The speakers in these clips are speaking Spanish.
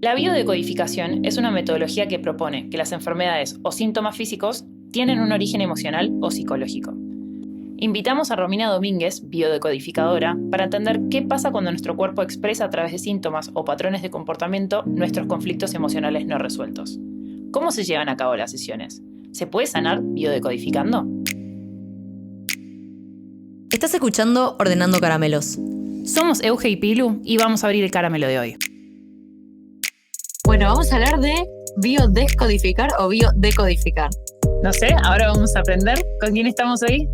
La biodecodificación es una metodología que propone que las enfermedades o síntomas físicos tienen un origen emocional o psicológico. Invitamos a Romina Domínguez, biodecodificadora, para entender qué pasa cuando nuestro cuerpo expresa a través de síntomas o patrones de comportamiento nuestros conflictos emocionales no resueltos. ¿Cómo se llevan a cabo las sesiones? ¿Se puede sanar biodecodificando? Estás escuchando Ordenando Caramelos. Somos Euge y Pilu y vamos a abrir el caramelo de hoy. Bueno, vamos a hablar de biodescodificar o biodecodificar. No sé, ahora vamos a aprender. ¿Con quién estamos hoy?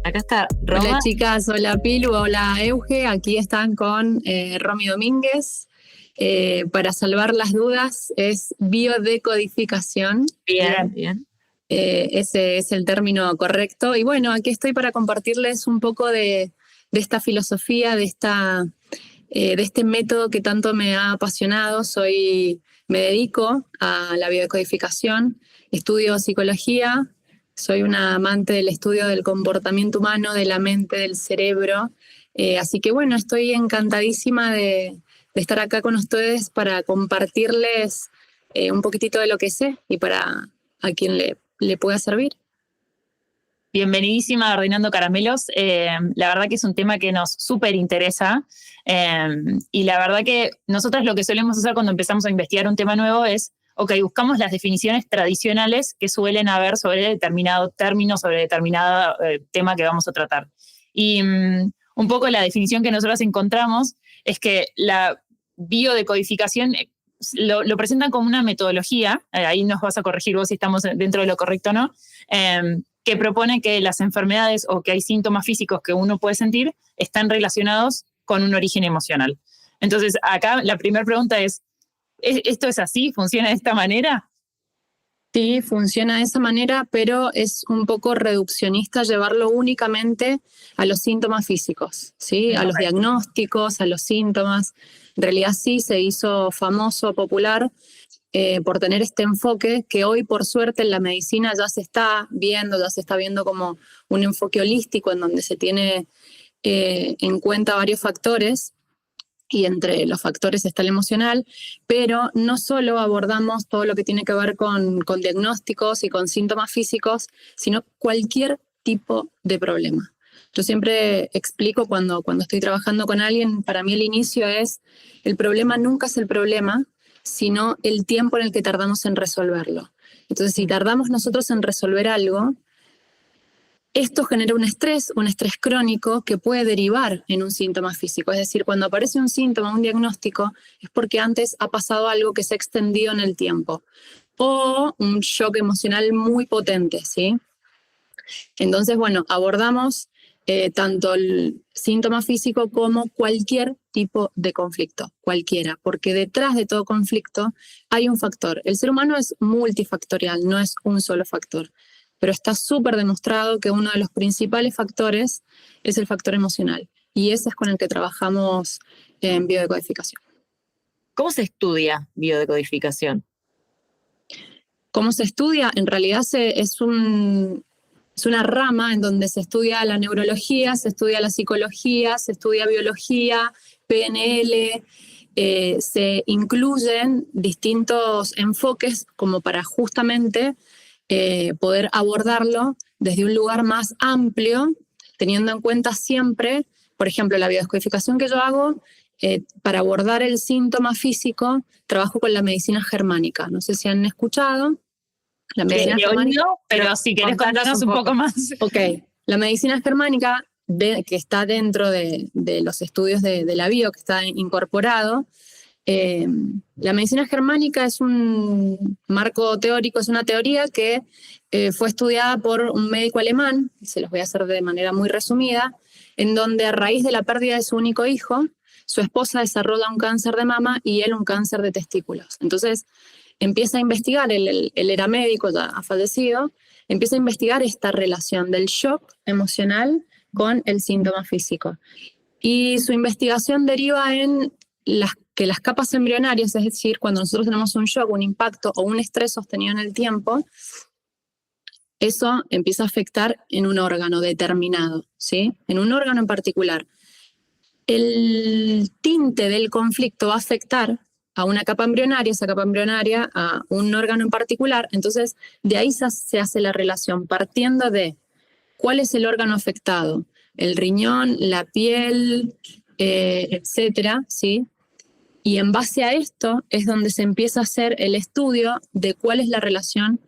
Acá está Roma. Hola chicas, hola Pilu, hola Euge, aquí están con Romy Domínguez. Para salvar las dudas es biodecodificación. Bien. Ese es el término correcto. Y bueno, aquí estoy para compartirles un poco de esta filosofía, de este método que tanto me ha apasionado. Me dedico a la biodecodificación, estudio psicología, soy una amante del estudio del comportamiento humano, de la mente, del cerebro. Así que bueno, estoy encantadísima de estar acá con ustedes para compartirles un poquitito de lo que sé y para a quien le pueda servir. Bienvenidísima a Ordenando Caramelos. La verdad que es un tema que nos súper interesa y la verdad que nosotros lo que solemos hacer cuando empezamos a investigar un tema nuevo es, buscamos las definiciones tradicionales que suelen haber sobre determinado término, sobre determinado tema que vamos a tratar. Y un poco la definición que nosotros encontramos es que la biodecodificación lo presentan como una metodología, ahí nos vas a corregir vos si estamos dentro de lo correcto o no, que propone que las enfermedades o que hay síntomas físicos que uno puede sentir están relacionados con un origen emocional. Entonces, acá la primera pregunta es, ¿esto es así? ¿Funciona de esta manera? Sí, funciona de esa manera, pero es un poco reduccionista llevarlo únicamente a los síntomas físicos, ¿sí? A los diagnósticos, a los síntomas. En realidad sí se hizo famoso, popular, por tener este enfoque que hoy por suerte en la medicina ya se está viendo como un enfoque holístico en donde se tiene en cuenta varios factores y entre los factores está el emocional, pero no solo abordamos todo lo que tiene que ver con diagnósticos y con síntomas físicos, sino cualquier tipo de problema. Yo siempre explico cuando estoy trabajando con alguien, para mí el inicio es, el problema nunca es el problema, sino el tiempo en el que tardamos en resolverlo. Entonces, si tardamos nosotros en resolver algo, esto genera un estrés crónico que puede derivar en un síntoma físico. Es decir, cuando aparece un síntoma, un diagnóstico, es porque antes ha pasado algo que se ha extendido en el tiempo o un shock emocional muy potente, ¿sí? Entonces, bueno, abordamos tanto el síntoma físico como cualquier tipo de conflicto, cualquiera, porque detrás de todo conflicto hay un factor. El ser humano es multifactorial, no es un solo factor, pero está súper demostrado que uno de los principales factores es el factor emocional, y ese es con el que trabajamos en biodecodificación. ¿Cómo se estudia biodecodificación? ¿Cómo se estudia? En realidad es una rama en donde se estudia la neurología, se estudia la psicología, se estudia biología, PNL, se incluyen distintos enfoques como para justamente poder abordarlo desde un lugar más amplio, teniendo en cuenta siempre, por ejemplo, la biodescodificación que yo hago, para abordar el síntoma físico, trabajo con la medicina germánica. No sé si han escuchado. La medicina germánica, pero si querés contarnos un poco más. Ok, la medicina germánica, que está dentro de los estudios de la bio, que está incorporado, la medicina germánica es un marco teórico, es una teoría que fue estudiada por un médico alemán, se los voy a hacer de manera muy resumida, en donde a raíz de la pérdida de su único hijo, su esposa desarrolla un cáncer de mama y él un cáncer de testículos. Entonces empieza a investigar, él era médico, ya ha fallecido, empieza a investigar esta relación del shock emocional con el síntoma físico. Y su investigación deriva en que las capas embrionarias, es decir, cuando nosotros tenemos un shock, un impacto o un estrés sostenido en el tiempo, eso empieza a afectar en un órgano determinado, ¿sí? En un órgano en particular. El tinte del conflicto va a afectar a una capa embrionaria, esa capa embrionaria a un órgano en particular. Entonces, de ahí se hace la relación, partiendo de cuál es el órgano afectado, el riñón, la piel, etcétera, ¿sí? Y en base a esto es donde se empieza a hacer el estudio de cuál es la relación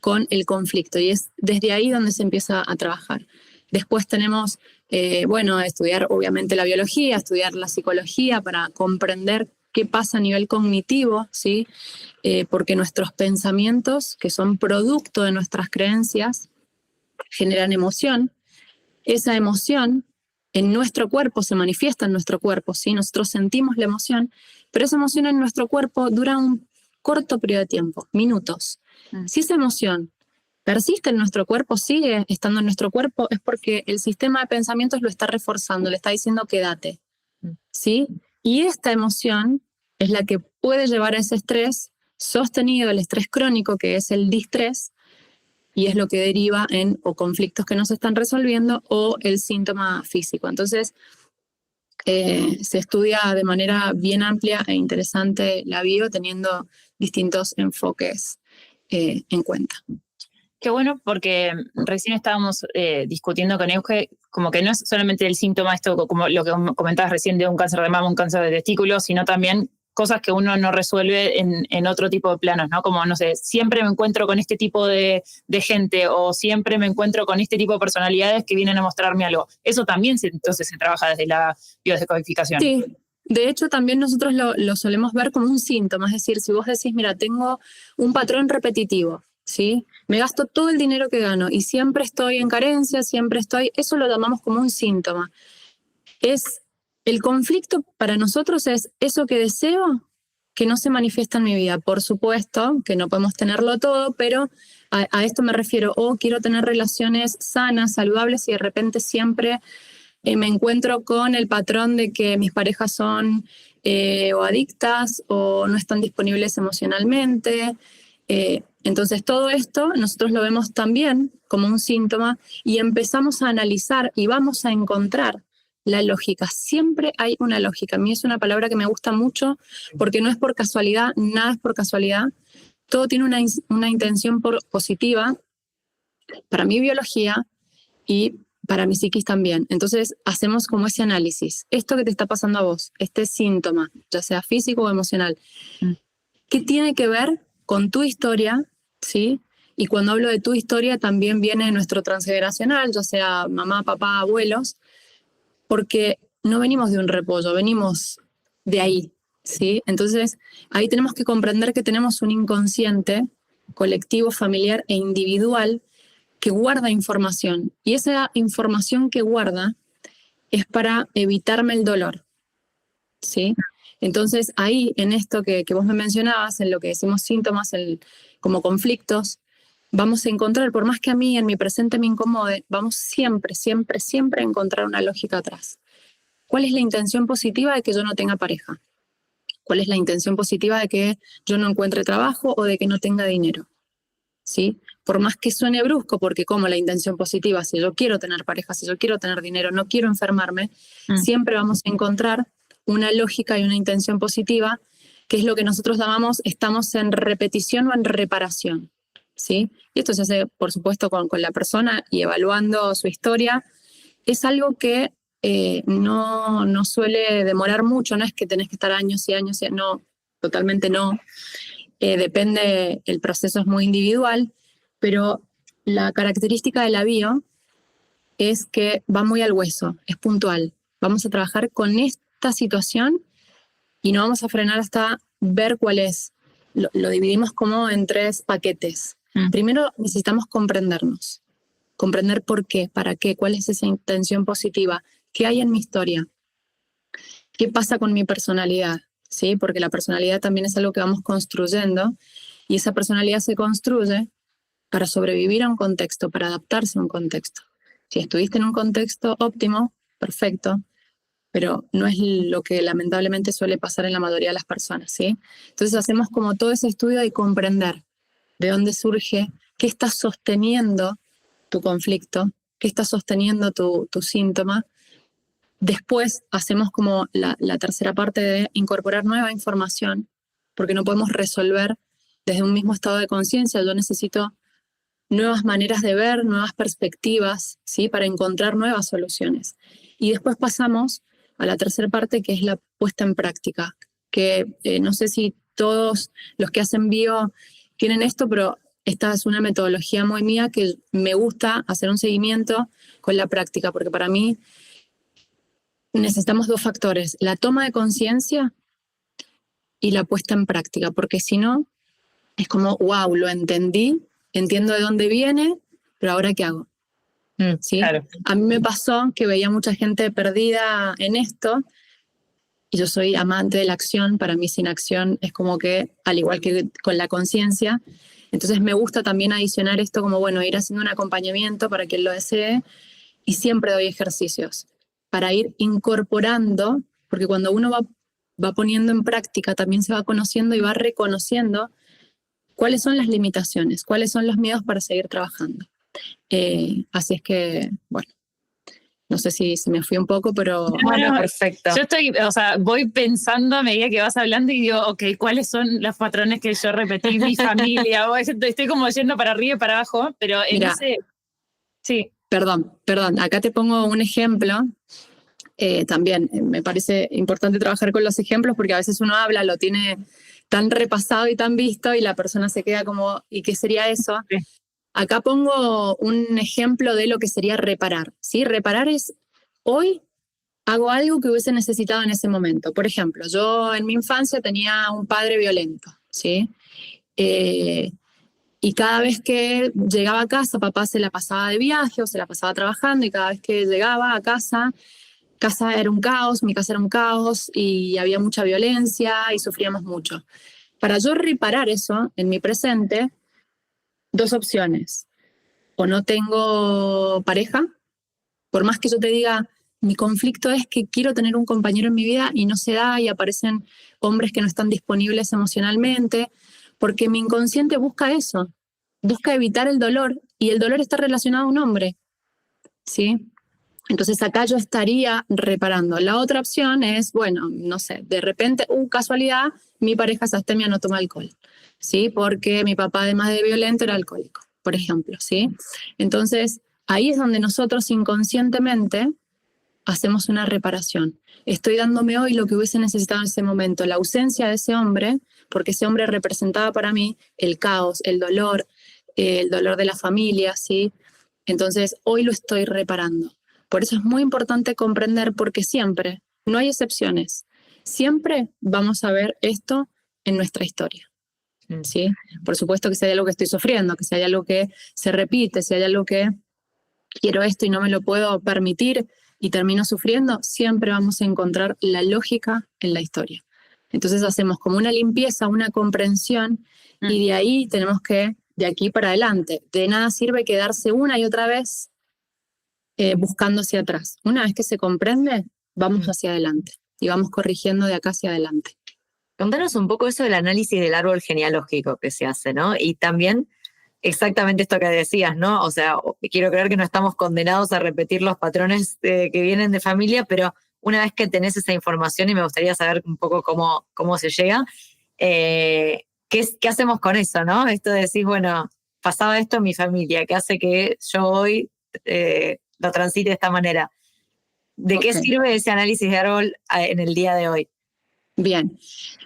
con el conflicto, y es desde ahí donde se empieza a trabajar. Después tenemos, estudiar obviamente la biología, estudiar la psicología para comprender qué pasa a nivel cognitivo, ¿sí? Porque nuestros pensamientos, que son producto de nuestras creencias, generan emoción. Esa emoción en nuestro cuerpo se manifiesta en nuestro cuerpo, ¿sí? Nosotros sentimos la emoción, pero esa emoción en nuestro cuerpo dura un corto periodo de tiempo, minutos. Si esa emoción persiste en nuestro cuerpo, sigue estando en nuestro cuerpo, es porque el sistema de pensamientos lo está reforzando, le está diciendo quédate, ¿sí? Y esta emoción es la que puede llevar a ese estrés sostenido, el estrés crónico, que es el distrés, y es lo que deriva en o conflictos que no se están resolviendo o el síntoma físico. Entonces, se estudia de manera bien amplia e interesante la bio, teniendo distintos enfoques en cuenta. Qué bueno, porque recién estábamos discutiendo con Euge, como que no es solamente el síntoma, esto como lo que comentabas recién de un cáncer de mama, un cáncer de testículo, sino también cosas que uno no resuelve en otro tipo de planos, ¿no? Como, no sé, siempre me encuentro con este tipo de gente, o siempre me encuentro con este tipo de personalidades que vienen a mostrarme algo. Eso también entonces se trabaja desde la biodescodificación. Sí, de hecho también nosotros lo solemos ver como un síntoma, es decir, si vos decís, mira, tengo un patrón repetitivo, ¿sí? Me gasto todo el dinero que gano y siempre estoy en carencia, eso lo llamamos como un síntoma. El conflicto para nosotros es eso que deseo que no se manifiesta en mi vida. Por supuesto que no podemos tenerlo todo, pero a esto me refiero. Quiero tener relaciones sanas, saludables, y de repente siempre me encuentro con el patrón de que mis parejas son o adictas o no están disponibles emocionalmente. Entonces todo esto nosotros lo vemos también como un síntoma y empezamos a analizar y vamos a encontrar la lógica. Siempre hay una lógica. A mí es una palabra que me gusta mucho porque no es por casualidad, nada es por casualidad. Todo tiene una intención positiva para mi biología y para mi psiquis también. Entonces hacemos como ese análisis. Esto que te está pasando a vos, este síntoma, ya sea físico o emocional, ¿qué tiene que ver con tu historia? ¿Sí? Y cuando hablo de tu historia también viene nuestro transgeneracional, ya sea mamá, papá, abuelos, porque no venimos de un repollo, venimos de ahí, ¿sí? Entonces, ahí tenemos que comprender que tenemos un inconsciente colectivo, familiar e individual que guarda información. Y esa información que guarda es para evitarme el dolor, ¿sí? Entonces, ahí, en esto que vos me mencionabas, en lo que decimos síntomas, como conflictos, vamos a encontrar, por más que a mí en mi presente me incomode, vamos siempre, siempre, siempre a encontrar una lógica atrás. ¿Cuál es la intención positiva de que yo no tenga pareja? ¿Cuál es la intención positiva de que yo no encuentre trabajo o de que no tenga dinero? ¿Sí? Por más que suene brusco, porque como la intención positiva, si yo quiero tener pareja, si yo quiero tener dinero, no quiero enfermarme, siempre vamos a encontrar una lógica y una intención positiva, que es lo que nosotros llamamos, estamos en repetición o en reparación. ¿Sí? Y esto se hace, por supuesto, con la persona y evaluando su historia. Es algo que no suele demorar mucho, no es que tenés que estar años y años, no, totalmente no. Depende, el proceso es muy individual, pero la característica de la bio es que va muy al hueso, es puntual. Vamos a trabajar con esta situación y no vamos a frenar hasta ver cuál es. Lo dividimos como en 3 paquetes. Primero necesitamos comprendernos, comprender por qué, para qué, cuál es esa intención positiva, qué hay en mi historia, qué pasa con mi personalidad, ¿sí? Porque la personalidad también es algo que vamos construyendo y esa personalidad se construye para sobrevivir a un contexto, para adaptarse a un contexto. Si estuviste en un contexto óptimo, perfecto, pero no es lo que lamentablemente suele pasar en la mayoría de las personas, ¿sí? Entonces hacemos como todo ese estudio de comprender de dónde surge, qué está sosteniendo tu conflicto, qué está sosteniendo tu síntoma. Después hacemos como la tercera parte de incorporar nueva información porque no podemos resolver desde un mismo estado de conciencia. Yo necesito nuevas maneras de ver, nuevas perspectivas, ¿sí? Para encontrar nuevas soluciones. Y después pasamos a la tercera parte, que es la puesta en práctica, que no sé si todos los que hacen bio tienen esto, pero esta es una metodología muy mía que me gusta hacer un seguimiento con la práctica, porque para mí necesitamos dos factores, la toma de conciencia y la puesta en práctica, porque si no, es como, wow, lo entendí, entiendo de dónde viene, pero ahora ¿qué hago? ¿Sí? Claro. A mí me pasó que veía mucha gente perdida en esto, y yo soy amante de la acción. Para mí sin acción es como que, al igual que con la conciencia, entonces me gusta también adicionar esto como, bueno, ir haciendo un acompañamiento para quien lo desee, y siempre doy ejercicios para ir incorporando, porque cuando uno va poniendo en práctica, también se va conociendo y va reconociendo cuáles son las limitaciones, cuáles son los miedos para seguir trabajando. Así es que, bueno, no sé si se me fui un poco, pero... Bueno, perfecto. Yo estoy, o sea, voy pensando a medida que vas hablando y digo, ok, ¿cuáles son los patrones que yo repetí en mi familia? Estoy como yendo para arriba y para abajo, pero en Mira, ese... Sí. Perdón, acá te pongo un ejemplo. También me parece importante trabajar con los ejemplos porque a veces uno habla, lo tiene tan repasado y tan visto y la persona se queda como, ¿y qué sería eso? Sí. Acá pongo un ejemplo de lo que sería reparar, ¿sí? Reparar es, hoy hago algo que hubiese necesitado en ese momento. Por ejemplo, yo en mi infancia tenía un padre violento, ¿sí? Y cada vez que llegaba a casa, papá se la pasaba de viaje o se la pasaba trabajando, y cada vez que llegaba a casa era un caos, mi casa era un caos y había mucha violencia y sufríamos mucho. Para yo reparar eso en mi presente, dos opciones. O no tengo pareja, por más que yo te diga, mi conflicto es que quiero tener un compañero en mi vida y no se da, y aparecen hombres que no están disponibles emocionalmente, porque mi inconsciente busca eso, busca evitar el dolor, y el dolor está relacionado a un hombre, ¿sí? Entonces acá yo estaría reparando. La otra opción es, bueno, no sé, de repente, casualidad, mi pareja es astemia, no toma alcohol, ¿sí? Porque mi papá, además de violento, era alcohólico, por ejemplo, ¿sí? Entonces, ahí es donde nosotros inconscientemente hacemos una reparación. Estoy dándome hoy lo que hubiese necesitado en ese momento, la ausencia de ese hombre, porque ese hombre representaba para mí el caos, el dolor de la familia, ¿sí? Entonces, hoy lo estoy reparando. Por eso es muy importante comprender, porque siempre, no hay excepciones, siempre vamos a ver esto en nuestra historia, ¿sí? Por supuesto que si hay algo que estoy sufriendo, que si hay algo que se repite, si hay algo que quiero esto y no me lo puedo permitir y termino sufriendo, siempre vamos a encontrar la lógica en la historia. Entonces hacemos como una limpieza, una comprensión, y de ahí tenemos que, de aquí para adelante, de nada sirve quedarse una y otra vez buscando hacia atrás. Una vez que se comprende, vamos hacia adelante y vamos corrigiendo de acá hacia adelante. Contanos un poco eso del análisis del árbol genealógico que se hace, ¿no? Y también exactamente esto que decías, ¿no? O sea, quiero creer que no estamos condenados a repetir los patrones que vienen de familia, pero una vez que tenés esa información, y me gustaría saber un poco cómo se llega, ¿qué hacemos con eso, no? Esto de decir, bueno, pasaba esto en mi familia, que hace que yo hoy lo transite de esta manera. ¿De qué sirve ese análisis de árbol en el día de hoy? Bien,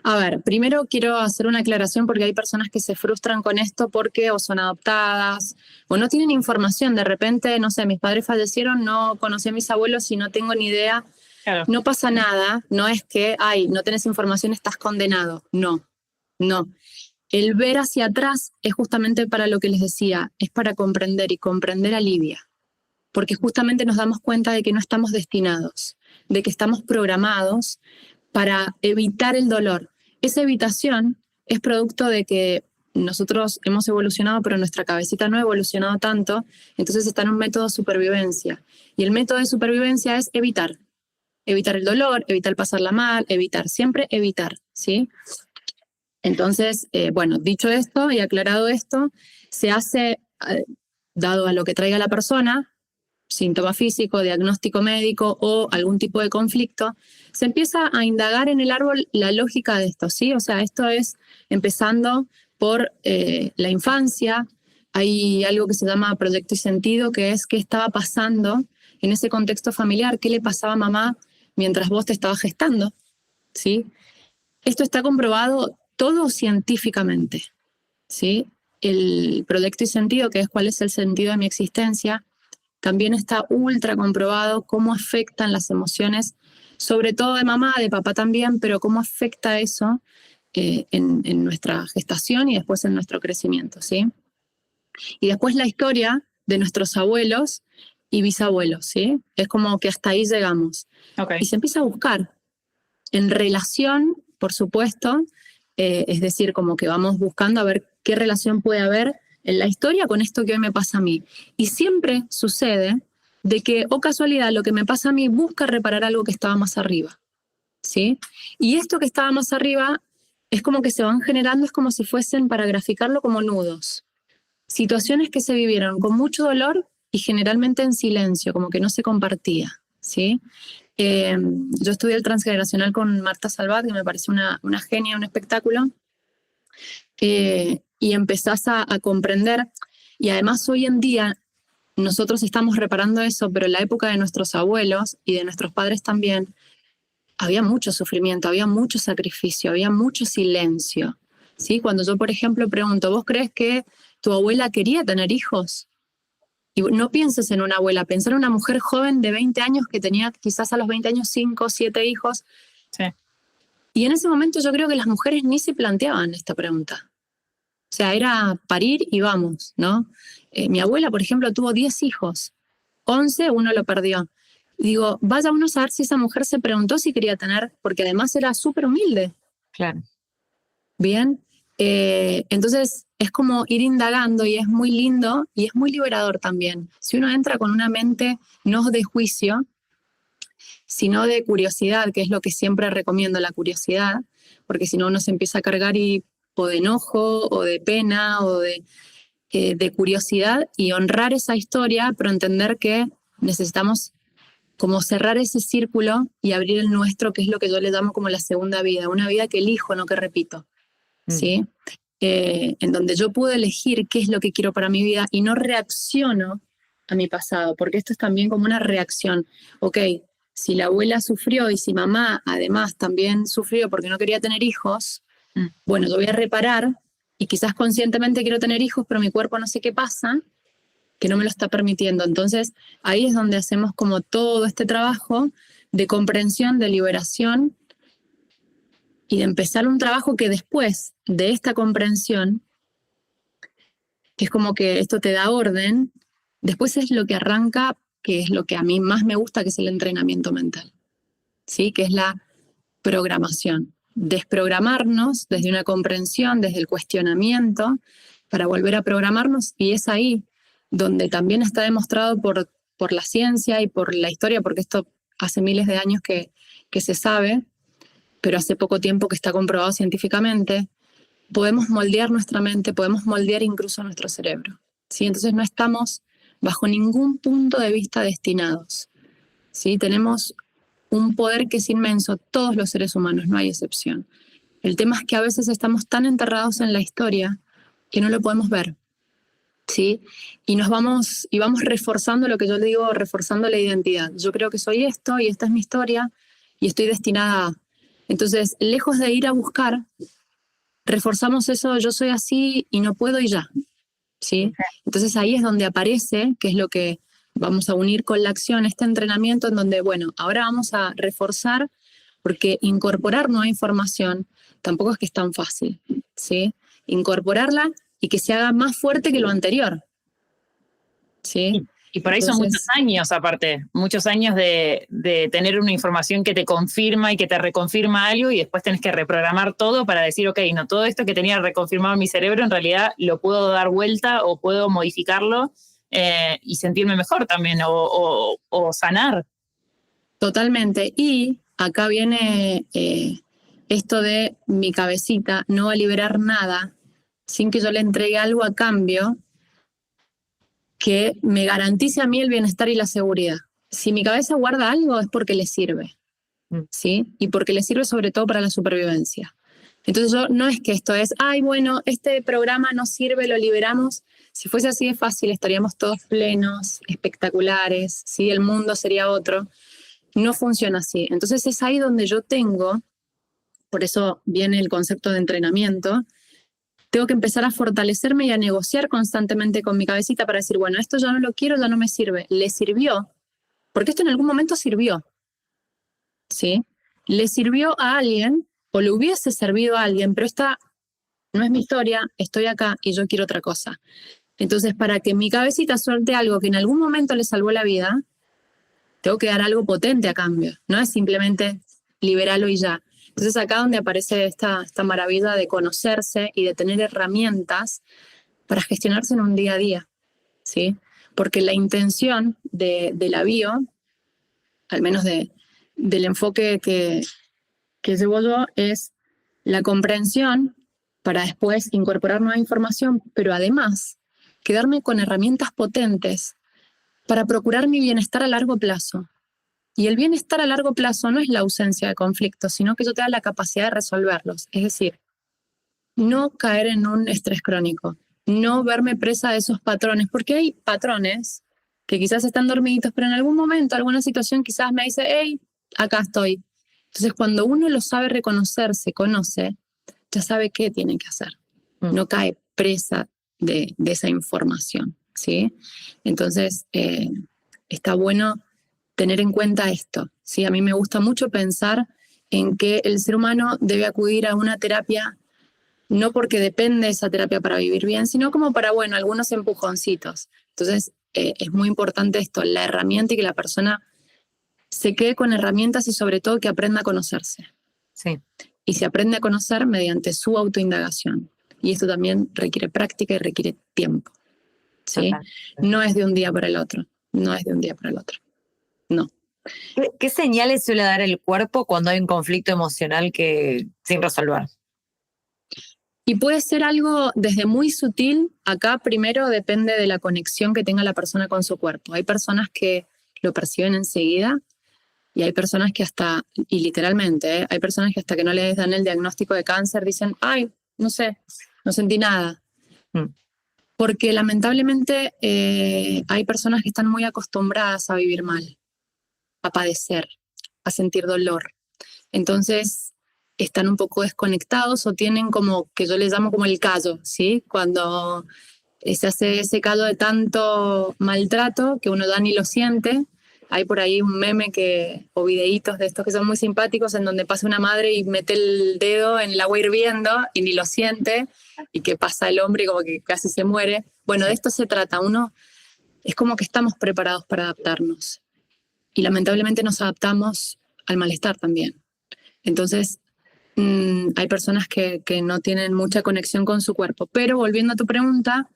a ver, primero quiero hacer una aclaración, porque hay personas que se frustran con esto porque o son adoptadas o no tienen información. De repente, no sé, mis padres fallecieron, no conocí a mis abuelos y no tengo ni idea. Claro. No pasa nada, no es que, no tenés información, estás condenado. No. El ver hacia atrás es justamente para lo que les decía, es para comprender, y comprender alivia. Porque justamente nos damos cuenta de que no estamos destinados, de que estamos programados para evitar el dolor. Esa evitación es producto de que nosotros hemos evolucionado, pero nuestra cabecita no ha evolucionado tanto, entonces está en un método de supervivencia. Y el método de supervivencia es evitar el dolor, evitar pasarla mal, siempre evitar, ¿sí? Entonces, bueno, dicho esto y aclarado esto, se hace, dado a lo que traiga la persona, síntoma físico, diagnóstico médico o algún tipo de conflicto, se empieza a indagar en el árbol la lógica de esto, ¿sí? O sea, esto es empezando por la infancia. Hay algo que se llama proyecto y sentido, que es qué estaba pasando en ese contexto familiar, qué le pasaba a mamá mientras vos te estabas gestando, ¿sí? Esto está comprobado todo científicamente, ¿sí? El proyecto y sentido, que es cuál es el sentido de mi existencia, también está ultra comprobado cómo afectan las emociones, sobre todo de mamá, de papá también, pero cómo afecta eso en nuestra gestación y después en nuestro crecimiento, ¿sí? Y después la historia de nuestros abuelos y bisabuelos, ¿sí? Es como que hasta ahí llegamos. Ok. Y se empieza a buscar en relación, por supuesto, es decir, como que vamos buscando a ver qué relación puede haber en la historia con esto que hoy me pasa a mí. Y siempre sucede de que, o casualidad, lo que me pasa a mí busca reparar algo que estaba más arriba, ¿sí? Y esto que estaba más arriba es como que se van generando, es como si fuesen, para graficarlo, como nudos. Situaciones que se vivieron con mucho dolor y generalmente en silencio, como que no se compartía, ¿sí? Yo estudié el transgeneracional con Marta Salvat, que me pareció una genia, un espectáculo, y empezás a comprender, y además hoy en día nosotros estamos reparando eso, pero en la época de nuestros abuelos y de nuestros padres también, había mucho sufrimiento, había mucho sacrificio, había mucho silencio, ¿sí? Cuando yo, por ejemplo, pregunto, ¿vos crees que tu abuela quería tener hijos? Y no pienses en una abuela, pensar en una mujer joven de 20 años que tenía quizás a los 20 años 5, 7 hijos. Sí. Y en ese momento yo creo que las mujeres ni se planteaban esta pregunta. O sea, era parir y vamos, ¿no? Mi abuela, por ejemplo, tuvo 10 hijos, 11, uno lo perdió. Digo, vaya uno a saber si esa mujer se preguntó si quería tener, porque además era súper humilde. Claro. Bien, entonces es como ir indagando y es muy lindo y es muy liberador también. Si uno entra con una mente no de juicio, sino de curiosidad, que es lo que siempre recomiendo, la curiosidad, porque si no uno se empieza a cargar o de enojo o de pena o de curiosidad, y honrar esa historia, pero entender que necesitamos como cerrar ese círculo y abrir el nuestro, que es lo que yo le llamo como la segunda vida, una vida que elijo, no que repito. ¿Sí? En donde yo puedo elegir qué es lo que quiero para mi vida y no reacciono a mi pasado, porque esto es también como una reacción. Ok, si la abuela sufrió y si mamá además también sufrió porque no quería tener hijos, bueno, yo voy a reparar y quizás conscientemente quiero tener hijos, pero mi cuerpo no sé qué pasa, que no me lo está permitiendo. Entonces ahí es donde hacemos como todo este trabajo de comprensión, de liberación, y de empezar un trabajo que después de esta comprensión, que es como que esto te da orden, después es lo que arranca, que es lo que a mí más me gusta, que es el entrenamiento mental, ¿sí? Que es la programación. Desprogramarnos desde una comprensión, desde el cuestionamiento, para volver a programarnos, y es ahí donde también está demostrado por la ciencia y por la historia, porque esto hace miles de años que se sabe, pero hace poco tiempo que está comprobado científicamente, podemos moldear nuestra mente, podemos moldear incluso nuestro cerebro, ¿sí? Entonces no estamos bajo ningún punto de vista destinados, ¿sí? Tenemos un poder que es inmenso, todos los seres humanos, no hay excepción. El tema es que a veces estamos tan enterrados en la historia que no lo podemos ver, ¿sí? Y vamos reforzando lo que yo le digo, reforzando la identidad. Yo creo que soy esto y esta es mi historia y estoy destinada a... Entonces, lejos de ir a buscar, reforzamos eso, yo soy así y no puedo y ya, ¿sí? Entonces ahí es donde aparece, que es lo que vamos a unir con la acción, este entrenamiento en donde, bueno, ahora vamos a reforzar, porque incorporar nueva información tampoco es que es tan fácil, ¿sí? Incorporarla y que se haga más fuerte que lo anterior, ¿sí? Y por ahí son muchos años, aparte, muchos años de tener una información que te confirma y que te reconfirma algo, y después tenés que reprogramar todo para decir, ok, no, todo esto que tenía reconfirmado en mi cerebro, en realidad lo puedo dar vuelta o puedo modificarlo y sentirme mejor también, o sanar. Totalmente. Y acá viene esto de mi cabecita, no va a liberar nada sin que yo le entregue algo a cambio, que me garantice a mí el bienestar y la seguridad. Si mi cabeza guarda algo es porque le sirve, ¿sí? Y porque le sirve sobre todo para la supervivencia. Entonces yo no es que esto es, ay, bueno, este programa no sirve, lo liberamos. Si fuese así de fácil, estaríamos todos plenos, espectaculares, ¿sí? El mundo sería otro. No funciona así. Entonces es ahí donde yo tengo, por eso viene el concepto de entrenamiento, tengo que empezar a fortalecerme y a negociar constantemente con mi cabecita para decir, bueno, esto ya no lo quiero, ya no me sirve. ¿Le sirvió? Porque esto en algún momento sirvió, ¿sí? Le sirvió a alguien o le hubiese servido a alguien, pero esta no es mi historia, estoy acá y yo quiero otra cosa. Entonces, para que mi cabecita suelte algo que en algún momento le salvó la vida, tengo que dar algo potente a cambio. No es simplemente liberarlo y ya. Entonces, acá donde aparece esta maravilla de conocerse y de tener herramientas para gestionarse en un día a día, ¿sí? Porque la intención de la bio, al menos del enfoque que llevo yo, es la comprensión para después incorporar nueva información, pero además quedarme con herramientas potentes para procurar mi bienestar a largo plazo. Y el bienestar a largo plazo no es la ausencia de conflictos, sino que yo te da la capacidad de resolverlos. Es decir, no caer en un estrés crónico, no verme presa de esos patrones, porque hay patrones que quizás están dormiditos, pero en algún momento, alguna situación quizás me dice, hey, acá estoy. Entonces, cuando uno lo sabe reconocer, se conoce, ya sabe qué tiene que hacer. No cae presa de esa información, ¿sí? Entonces, está bueno tener en cuenta esto, ¿sí? A mí me gusta mucho pensar en que el ser humano debe acudir a una terapia no porque depende de esa terapia para vivir bien, sino como para, bueno, algunos empujoncitos. Entonces, es muy importante esto, la herramienta y que la persona se quede con herramientas y sobre todo que aprenda a conocerse. Sí. Y se aprende a conocer mediante su autoindagación. Y esto también requiere práctica y requiere tiempo, ¿sí? No es de un día para el otro, no es de un día para el otro, no. ¿Qué señales suele dar el cuerpo cuando hay un conflicto emocional sin resolver? Y puede ser algo desde muy sutil, acá primero depende de la conexión que tenga la persona con su cuerpo. Hay personas que lo perciben enseguida y hay personas que hasta, y literalmente, hay personas que hasta que no les dan el diagnóstico de cáncer dicen, ay, no sé, no sentí nada. Porque lamentablemente hay personas que están muy acostumbradas a vivir mal, a padecer, a sentir dolor. Entonces están un poco desconectados o tienen como, que yo les llamo como el callo, ¿sí? Cuando se hace ese callo de tanto maltrato que uno ya ni lo siente. Hay por ahí un meme o videitos de estos que son muy simpáticos en donde pasa una madre y mete el dedo en el agua hirviendo y ni lo siente y que pasa el hombre y como que casi se muere. Bueno, de esto se trata. Uno es como que estamos preparados para adaptarnos y lamentablemente nos adaptamos al malestar también. Entonces, hay personas que no tienen mucha conexión con su cuerpo. Pero volviendo a tu pregunta,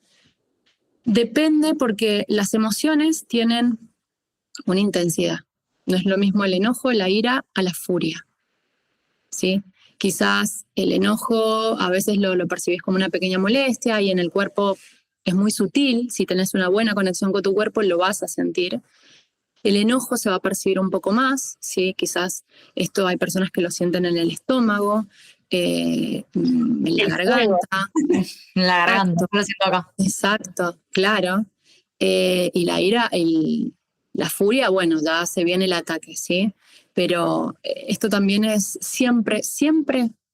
depende porque las emociones tienen una intensidad. No es lo mismo el enojo, la ira, a la furia, ¿sí? Quizás el enojo a veces lo percibís como una pequeña molestia y en el cuerpo es muy sutil. Si tenés una buena conexión con tu cuerpo, lo vas a sentir. El enojo se va a percibir un poco más, ¿sí? Quizás esto hay personas que lo sienten en el estómago, en la garganta. En la garganta, lo siento acá. Exacto, claro. Y la ira, la furia, bueno, ya se viene el ataque, ¿sí? Pero esto también es siempre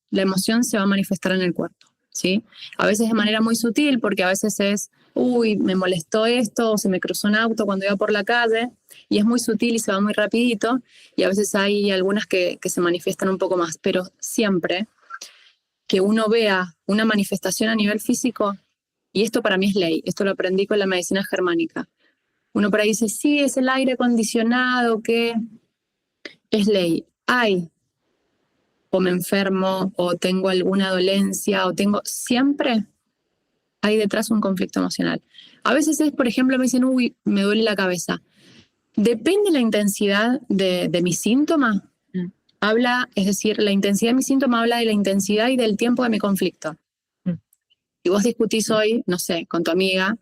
la emoción se va a manifestar en el cuerpo, ¿sí? A veces de manera muy sutil, porque a veces es, uy, me molestó esto, o se me cruzó un auto cuando iba por la calle, y es muy sutil y se va muy rapidito, y a veces hay algunas que se manifiestan un poco más, pero siempre que uno vea una manifestación a nivel físico, y esto para mí es ley, esto lo aprendí con la medicina germánica. Uno por ahí dice, sí, es el aire acondicionado, que es ley. O me enfermo, o tengo alguna dolencia, siempre hay detrás un conflicto emocional. A veces es, por ejemplo, me dicen, uy, me duele la cabeza. Depende de la intensidad de mi síntoma. Es decir, la intensidad de mi síntoma habla de la intensidad y del tiempo de mi conflicto. Y vos discutís hoy, no sé, con tu amiga,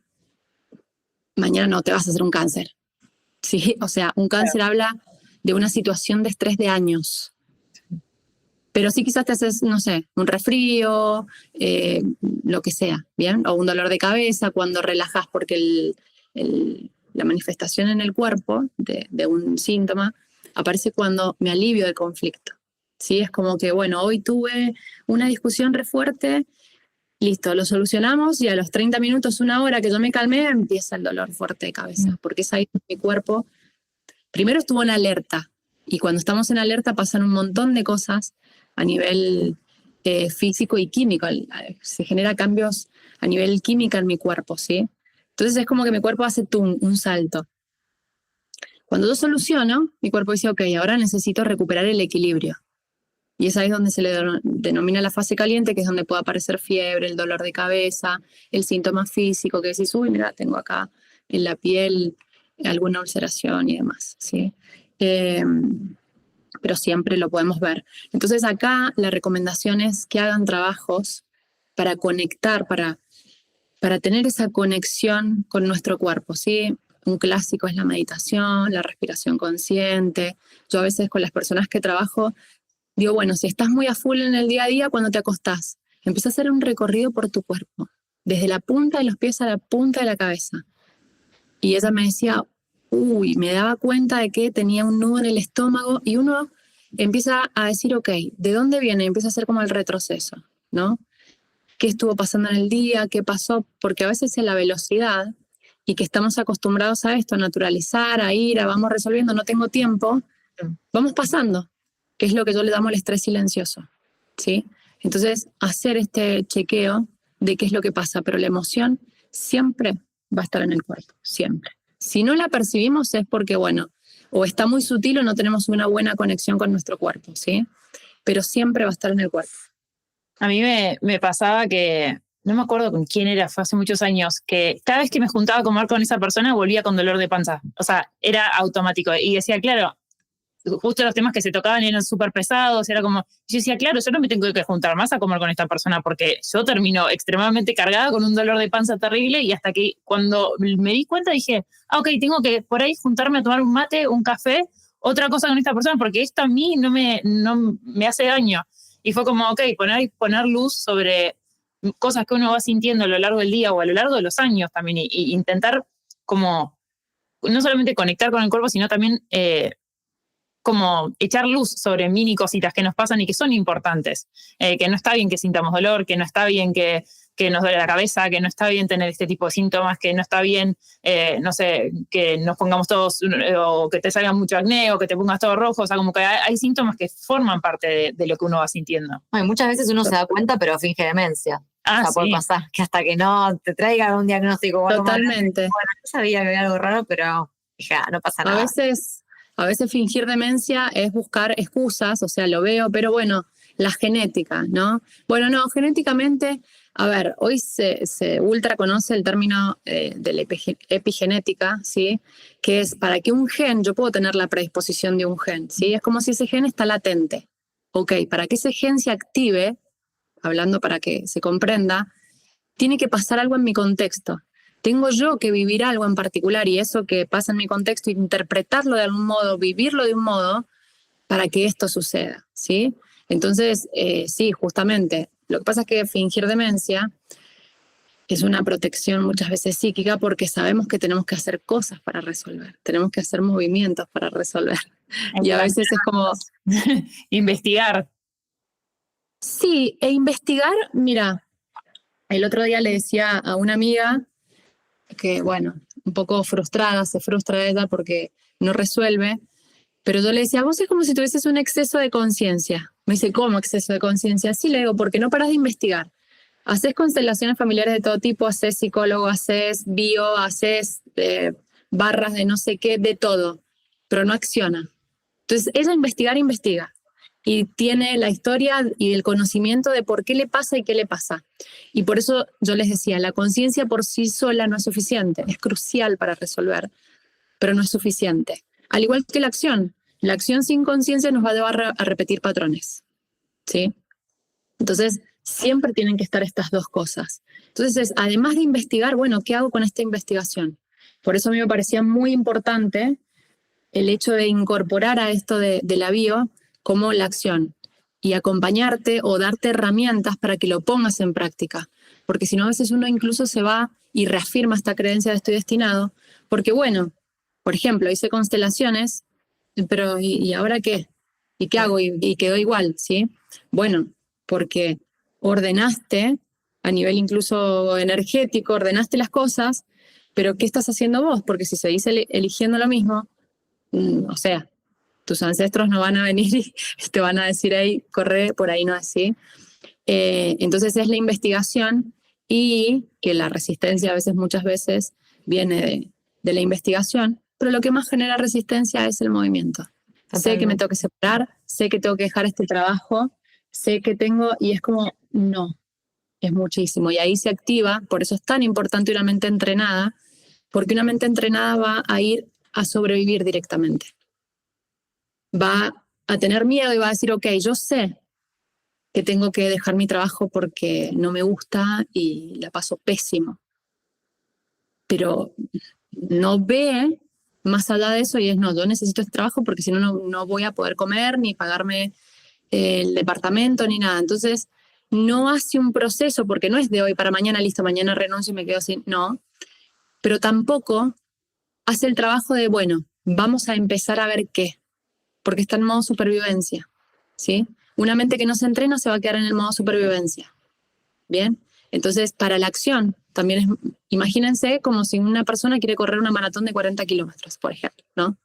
mañana no te vas a hacer un cáncer. ¿Sí? O sea, un cáncer habla de una situación de estrés de años. Pero sí quizás te haces, no sé, un resfrío, lo que sea, ¿bien? O un dolor de cabeza cuando relajas, porque la manifestación en el cuerpo de un síntoma aparece cuando me alivio del conflicto. ¿Sí? Es como que, bueno, hoy tuve una discusión re fuerte, listo, lo solucionamos y a los 30 minutos, una hora que yo me calmé, empieza el dolor fuerte de cabeza, porque es ahí que mi cuerpo primero estuvo en alerta, y cuando estamos en alerta pasan un montón de cosas a nivel físico y químico. Se generan cambios a nivel químico en mi cuerpo, ¿sí? Entonces es como que mi cuerpo hace un salto. Cuando yo soluciono, mi cuerpo dice, ok, ahora necesito recuperar el equilibrio. Y es ahí donde se le denomina la fase caliente, que es donde puede aparecer fiebre, el dolor de cabeza, el síntoma físico, que decís, uy, mira, tengo acá en la piel alguna ulceración y demás, ¿sí? Pero siempre lo podemos ver. Entonces acá la recomendación es que hagan trabajos para conectar, para tener esa conexión con nuestro cuerpo, ¿sí? Un clásico es la meditación, la respiración consciente. Yo a veces con las personas que trabajo digo, bueno, si estás muy a full en el día a día, cuando te acostás, empieza a hacer un recorrido por tu cuerpo, desde la punta de los pies a la punta de la cabeza. Y ella me decía, uy, me daba cuenta de que tenía un nudo en el estómago, y uno empieza a decir, ok, ¿de dónde viene? Empieza a hacer como el retroceso, ¿no? ¿Qué estuvo pasando en el día? ¿Qué pasó? Porque a veces en la velocidad, y que estamos acostumbrados a esto, a naturalizar, a ir, a vamos resolviendo, no tengo tiempo, vamos pasando, que es lo que yo le llamo el estrés silencioso, ¿sí? Entonces, hacer este chequeo de qué es lo que pasa, pero la emoción siempre va a estar en el cuerpo, siempre. Si no la percibimos es porque, bueno, o está muy sutil o no tenemos una buena conexión con nuestro cuerpo, ¿sí? Pero siempre va a estar en el cuerpo. A mí me pasaba que, no me acuerdo con quién era, fue hace muchos años, que cada vez que me juntaba a comer con esa persona volvía con dolor de panza. O sea, era automático. Y decía, claro, justo los temas que se tocaban eran súper pesados, era como, yo decía, claro, yo no me tengo que juntar más a comer con esta persona porque yo termino extremadamente cargada con un dolor de panza terrible, y hasta que cuando me di cuenta dije, ok, tengo que por ahí juntarme a tomar un mate, un café, otra cosa con esta persona, porque esto a mí no me hace daño. Y fue como, ok, poner luz sobre cosas que uno va sintiendo a lo largo del día o a lo largo de los años también, y intentar como no solamente conectar con el cuerpo, sino también como echar luz sobre mini cositas que nos pasan y que son importantes, que no está bien que sintamos dolor, que no está bien que nos duele la cabeza, que no está bien tener este tipo de síntomas, que no está bien, no sé, que nos pongamos todos, o que te salga mucho acné, o que te pongas todo rojo. O sea, como que hay síntomas que forman parte de lo que uno va sintiendo. Ay, muchas veces uno se da cuenta, pero finge demencia. Ah, o sea, sí. puede pasar que hasta que no te traigan un diagnóstico o algo más grande, Totalmente. bueno, yo sabía que había algo raro, pero ya no pasa nada. A veces fingir demencia es buscar excusas, o sea, lo veo, pero bueno, la genética, ¿no? Bueno, no, genéticamente, a ver, hoy se ultra conoce el término de la epigenética, ¿sí? Que es para que un gen, yo puedo tener la predisposición de un gen, ¿sí? Es como si ese gen está latente. Ok, para que ese gen se active, hablando para que se comprenda, tiene que pasar algo en mi contexto. Tengo yo que vivir algo en particular, y eso que pasa en mi contexto, interpretarlo de algún modo, vivirlo de un modo, para que esto suceda, ¿sí? Entonces, sí, justamente, lo que pasa es que fingir demencia es una protección muchas veces psíquica, porque sabemos que tenemos que hacer cosas para resolver, tenemos que hacer movimientos para resolver. Y a veces es como... investigar. Sí, e investigar, mira, el otro día le decía a una amiga que, bueno, un poco frustrada, se frustra ella porque no resuelve, pero yo le decía, vos es como si tuvieses un exceso de conciencia. Me dice, ¿cómo exceso de conciencia? Sí, le digo, porque no paras de investigar. Haces constelaciones familiares de todo tipo, haces psicólogo, haces bio, haces barras de no sé qué, de todo, pero no acciona. Entonces, ella investiga. Y tiene la historia y el conocimiento de por qué le pasa y qué le pasa. Y por eso yo les decía, la conciencia por sí sola no es suficiente, es crucial para resolver, pero no es suficiente. Al igual que la acción sin conciencia nos va a llevar a repetir patrones, ¿sí? Entonces, siempre tienen que estar estas dos cosas. Entonces, además de investigar, bueno, ¿qué hago con esta investigación? Por eso a mí me parecía muy importante el hecho de incorporar a esto de la bio como la acción y acompañarte o darte herramientas para que lo pongas en práctica. Porque si no, a veces uno incluso se va y reafirma esta creencia de estoy destinado, porque bueno, por ejemplo, hice constelaciones, pero ¿y ahora qué? ¿Y qué hago? Y quedó igual, ¿sí? Bueno, porque ordenaste a nivel incluso energético, ordenaste las cosas, pero ¿qué estás haciendo vos? Porque si seguís eligiendo lo mismo, o sea, tus ancestros no van a venir y te van a decir, ahí, corre, por ahí no es así. Entonces es la investigación y que la resistencia a veces, muchas veces, viene de la investigación, pero lo que más genera resistencia es el movimiento. Sé que me tengo que separar, sé que tengo que dejar este trabajo, sé que tengo, y es como, no, es muchísimo. Y ahí se activa, por eso es tan importante una mente entrenada, porque una mente entrenada va a ir a sobrevivir directamente. Va a tener miedo y va a decir, ok, yo sé que tengo que dejar mi trabajo porque no me gusta y la paso pésimo. Pero no ve más allá de eso y es, no, yo necesito este trabajo porque si no, no voy a poder comer ni pagarme el departamento ni nada. Entonces, no hace un proceso porque no es de hoy para mañana, listo, mañana renuncio y me quedo sin, no. Pero tampoco hace el trabajo de, bueno, vamos a empezar a ver qué, porque está en modo supervivencia, ¿sí? Una mente que no se entrena se va a quedar en el modo supervivencia, ¿bien? Entonces, para la acción, también es, imagínense como si una persona quiere correr una maratón de 40 kilómetros, por ejemplo, ¿no?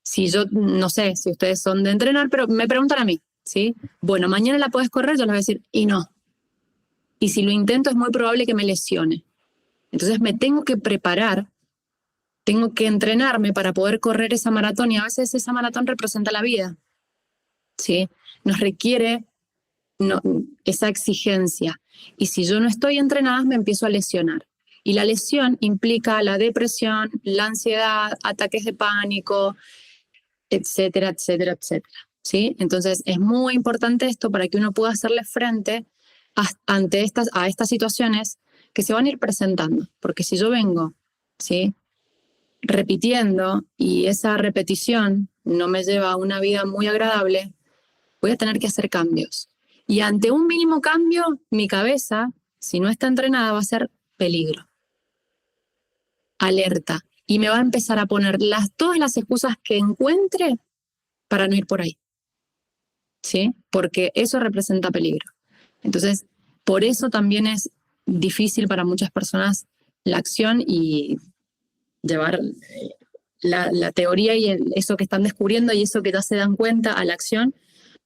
Si yo, no sé si ustedes son de entrenar, pero me preguntan a mí, ¿sí? Bueno, mañana la puedes correr, yo les voy a decir, y no. Y si lo intento es muy probable que me lesione. Entonces me tengo que preparar, tengo que entrenarme para poder correr esa maratón y a veces esa maratón representa la vida, ¿sí? Nos requiere esa exigencia. Y si yo no estoy entrenada, me empiezo a lesionar. Y la lesión implica la depresión, la ansiedad, ataques de pánico, etcétera, etcétera, etcétera, ¿sí? Entonces es muy importante esto para que uno pueda hacerle frente ante a estas situaciones que se van a ir presentando. Porque si yo vengo, ¿sí?, repitiendo y esa repetición no me lleva a una vida muy agradable, voy a tener que hacer cambios. Y ante un mínimo cambio, mi cabeza, si no está entrenada, va a ser peligro, alerta. Y me va a empezar a poner todas las excusas que encuentre para no ir por ahí, ¿sí? Porque eso representa peligro. Entonces, por eso también es difícil para muchas personas la acción y llevar la teoría y eso que están descubriendo y eso que ya se dan cuenta a la acción,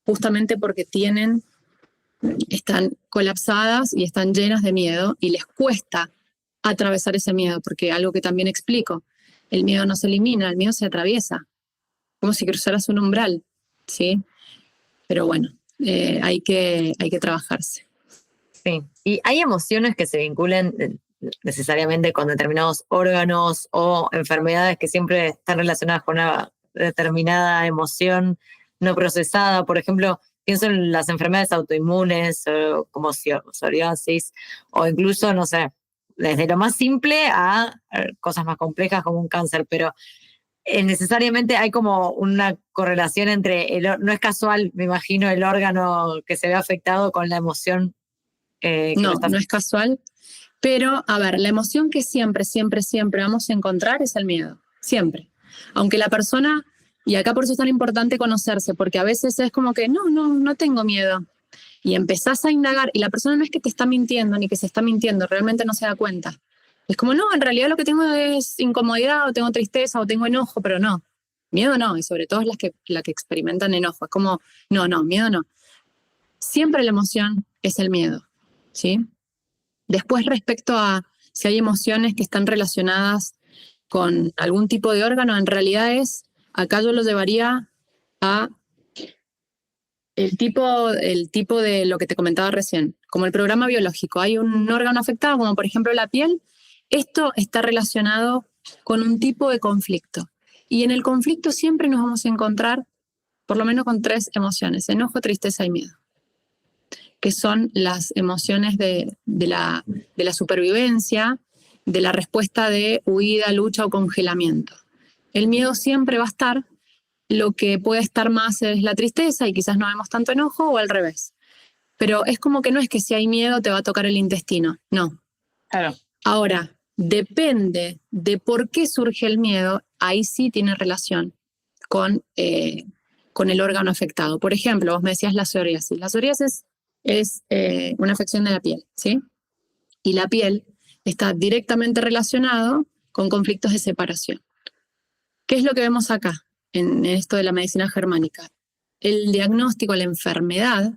justamente porque están colapsadas y están llenas de miedo y les cuesta atravesar ese miedo, porque algo que también explico, el miedo no se elimina, el miedo se atraviesa, como si cruzaras un umbral, ¿sí? Pero bueno, hay que trabajarse. Sí, y hay emociones que se vinculen necesariamente con determinados órganos o enfermedades que siempre están relacionadas con una determinada emoción no procesada. Por ejemplo, pienso en las enfermedades autoinmunes como psoriasis o incluso, no sé, desde lo más simple a cosas más complejas como un cáncer, pero necesariamente hay como una correlación entre, no es casual, me imagino, el órgano que se ve afectado con la emoción. No es casual, pero a ver, la emoción que siempre vamos a encontrar es el miedo, siempre. Aunque la persona, y acá por eso es tan importante conocerse, porque a veces es como que no tengo miedo. Y empezás a indagar, y la persona no es que te está mintiendo ni que se está mintiendo, realmente no se da cuenta. Es como, no, en realidad lo que tengo es incomodidad, o tengo tristeza, o tengo enojo, pero no. Miedo no, y sobre todo las que experimentan enojo. Es como, no, miedo no. Siempre la emoción es el miedo, ¿sí? Después, respecto a si hay emociones que están relacionadas con algún tipo de órgano, en realidad acá yo lo llevaría a el tipo de lo que te comentaba recién, como el programa biológico. Hay un órgano afectado, como por ejemplo la piel. Esto está relacionado con un tipo de conflicto. Y en el conflicto siempre nos vamos a encontrar por lo menos con 3 emociones: enojo, tristeza y miedo, que son las emociones de la supervivencia de la respuesta de huida, lucha o congelamiento. El miedo siempre va a estar, lo que puede estar más es la tristeza y quizás no vemos tanto enojo o al revés. Pero es como que no es que si hay miedo te va a tocar el intestino, no. Claro. Ahora, depende de por qué surge el miedo, ahí sí tiene relación con el órgano afectado. Por ejemplo, vos me decías la psoriasis. La psoriasis es una afección de la piel, ¿sí? Y la piel está directamente relacionado con conflictos de separación. ¿Qué es lo que vemos acá, en esto de la medicina germánica? El diagnóstico, la enfermedad,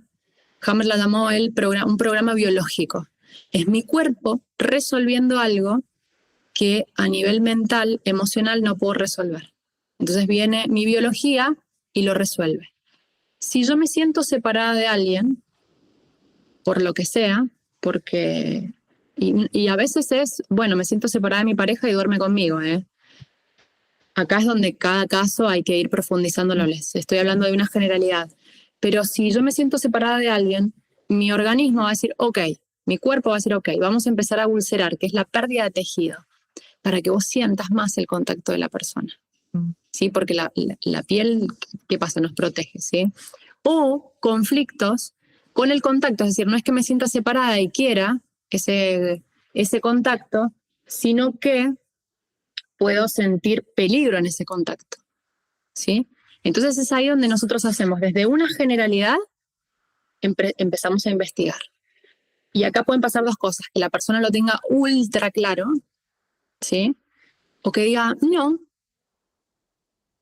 Hammer la llamó un programa biológico. Es mi cuerpo resolviendo algo que a nivel mental, emocional, no puedo resolver. Entonces viene mi biología y lo resuelve. Si yo me siento separada de alguien, por lo que sea, porque... Y a veces es, bueno, me siento separada de mi pareja y duerme conmigo, ¿eh? Acá es donde cada caso hay que ir profundizándolo. Estoy hablando de una generalidad. Pero si yo me siento separada de alguien, mi organismo va a decir, ok, mi cuerpo va a decir, ok, vamos a empezar a ulcerar, que es la pérdida de tejido, para que vos sientas más el contacto de la persona. ¿Sí? Porque la piel, ¿qué pasa? Nos protege, ¿sí? O conflictos con el contacto, es decir, no es que me sienta separada y quiera ese contacto, sino que puedo sentir peligro en ese contacto, ¿sí? Entonces es ahí donde nosotros hacemos desde una generalidad, empezamos a investigar. Y acá pueden pasar dos cosas, que la persona lo tenga ultra claro, ¿sí? O que diga, no.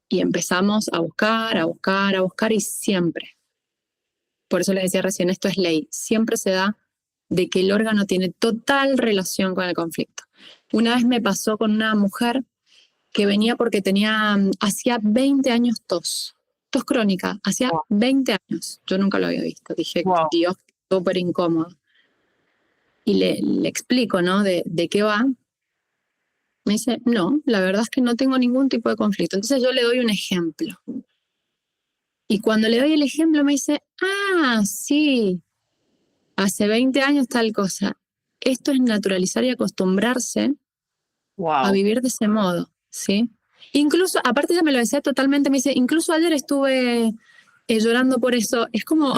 Y empezamos a buscar y siempre. Por eso les decía recién, esto es ley. Siempre se da de que el órgano tiene total relación con el conflicto. Una vez me pasó con una mujer que venía porque hacía 20 años tos crónica, hacía 20 años. Yo nunca lo había visto. Dije, Dios, súper incómodo. Y le explico, ¿no? De qué va. Me dice, no, la verdad es que no tengo ningún tipo de conflicto. Entonces yo le doy un ejemplo. Y cuando le doy el ejemplo me dice, sí, hace 20 años tal cosa. Esto es naturalizar y acostumbrarse a vivir de ese modo, ¿sí? Incluso, aparte ella me lo decía totalmente, me dice, incluso ayer estuve llorando por eso. Es como...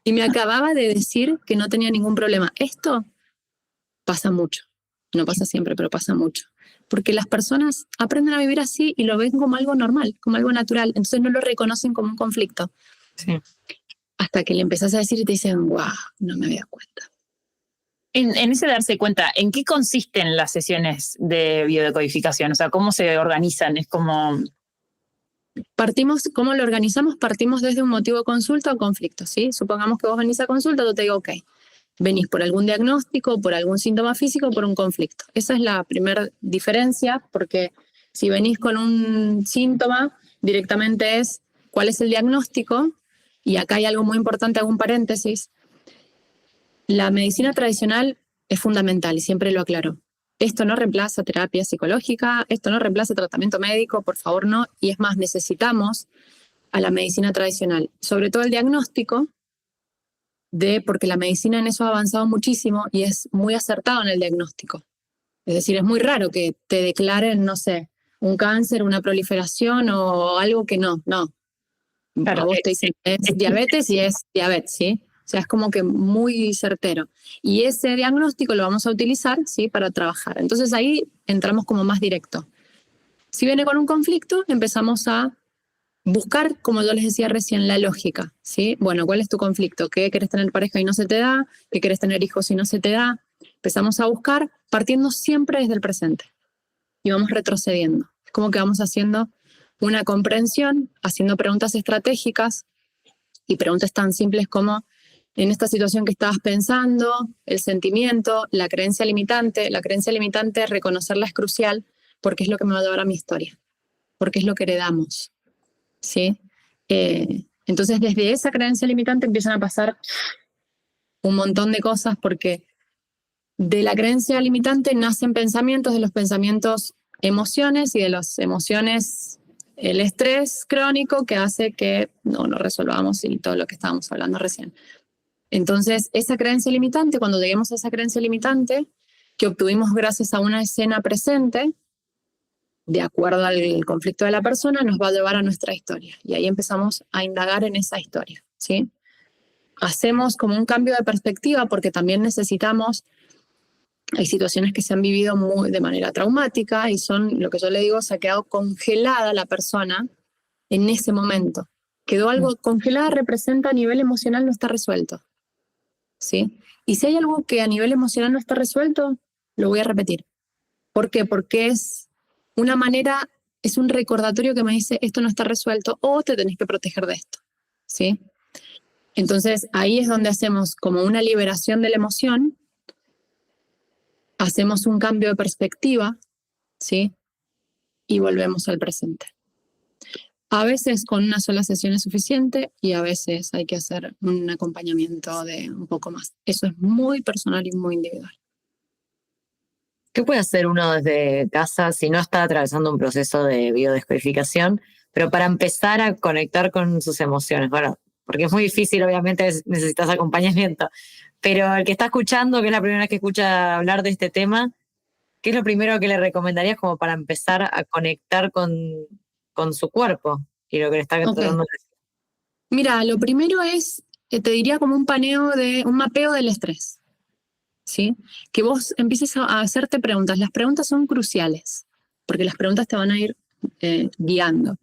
y me acababa de decir que no tenía ningún problema. Esto pasa mucho. No pasa siempre, pero pasa mucho. Porque las personas aprenden a vivir así y lo ven como algo normal, como algo natural. Entonces no lo reconocen como un conflicto. Sí. Hasta que le empezás a decir y te dicen, wow, no me había dado cuenta. En ese darse cuenta, ¿en qué consisten las sesiones de biodecodificación? O sea, ¿cómo se organizan? Es como... ¿Cómo lo organizamos? Partimos desde un motivo de consulta o conflicto, ¿sí? Supongamos que vos venís a consulta, yo te digo, ok, venís por algún diagnóstico, por algún síntoma físico, por un conflicto. Esa es la primera diferencia, porque si venís con un síntoma, directamente es cuál es el diagnóstico, y acá hay algo muy importante, hago un paréntesis. La medicina tradicional es fundamental y siempre lo aclaro. Esto no reemplaza terapia psicológica, esto no reemplaza tratamiento médico, por favor no, y es más, necesitamos a la medicina tradicional, sobre todo el diagnóstico, porque la medicina en eso ha avanzado muchísimo y es muy acertado en el diagnóstico. Es decir, es muy raro que te declaren, no sé, un cáncer, una proliferación o algo que no. Claro, a vos te dicen es diabetes y es diabetes, ¿sí? O sea, es como que muy certero. Y ese diagnóstico lo vamos a utilizar, ¿sí? Para trabajar. Entonces ahí entramos como más directo. Si viene con un conflicto, empezamos a buscar, como yo les decía recién, la lógica, ¿sí? Bueno, ¿cuál es tu conflicto? ¿Qué querés tener pareja y no se te da? ¿Qué querés tener hijos y no se te da? Empezamos a buscar partiendo siempre desde el presente. Y vamos retrocediendo. Es como que vamos haciendo una comprensión, haciendo preguntas estratégicas y preguntas tan simples como en esta situación que estabas pensando, el sentimiento, la creencia limitante. La creencia limitante, reconocerla es crucial porque es lo que me va a llevar a mi historia, porque es lo que heredamos, ¿sí? Entonces, desde esa creencia limitante empiezan a pasar un montón de cosas porque de la creencia limitante nacen pensamientos, de los pensamientos emociones y de las emociones el estrés crónico que hace que no resolvamos y todo lo que estábamos hablando recién. Entonces, esa creencia limitante, cuando lleguemos a esa creencia limitante, que obtuvimos gracias a una escena presente, de acuerdo al conflicto de la persona, nos va a llevar a nuestra historia. Y ahí empezamos a indagar en esa historia, ¿sí? Hacemos como un cambio de perspectiva porque también necesitamos, hay situaciones que se han vivido de manera traumática y son, lo que yo le digo, se ha quedado congelada la persona en ese momento. Quedó algo congelada, representa a nivel emocional no está resuelto, ¿sí? Y si hay algo que a nivel emocional no está resuelto, lo voy a repetir. ¿Por qué? Porque es una manera, es un recordatorio que me dice esto no está resuelto o te tenés que proteger de esto, ¿sí? Entonces ahí es donde hacemos como una liberación de la emoción, hacemos un cambio de perspectiva, ¿sí? Y volvemos al presente. A veces con una sola sesión es suficiente y a veces hay que hacer un acompañamiento de un poco más. Eso es muy personal y muy individual. ¿Qué puede hacer uno desde casa si no está atravesando un proceso de biodescodificación, pero para empezar a conectar con sus emociones? Bueno, porque es muy difícil, obviamente necesitas acompañamiento, pero el que está escuchando, que es la primera vez que escucha hablar de este tema, ¿qué es lo primero que le recomendarías como para empezar a conectar con su cuerpo y lo que le está tratando de decir? Mira, lo primero es, te diría como un mapeo del estrés, ¿sí? Que vos empieces a hacerte preguntas. Las preguntas son cruciales, porque las preguntas te van a ir guiando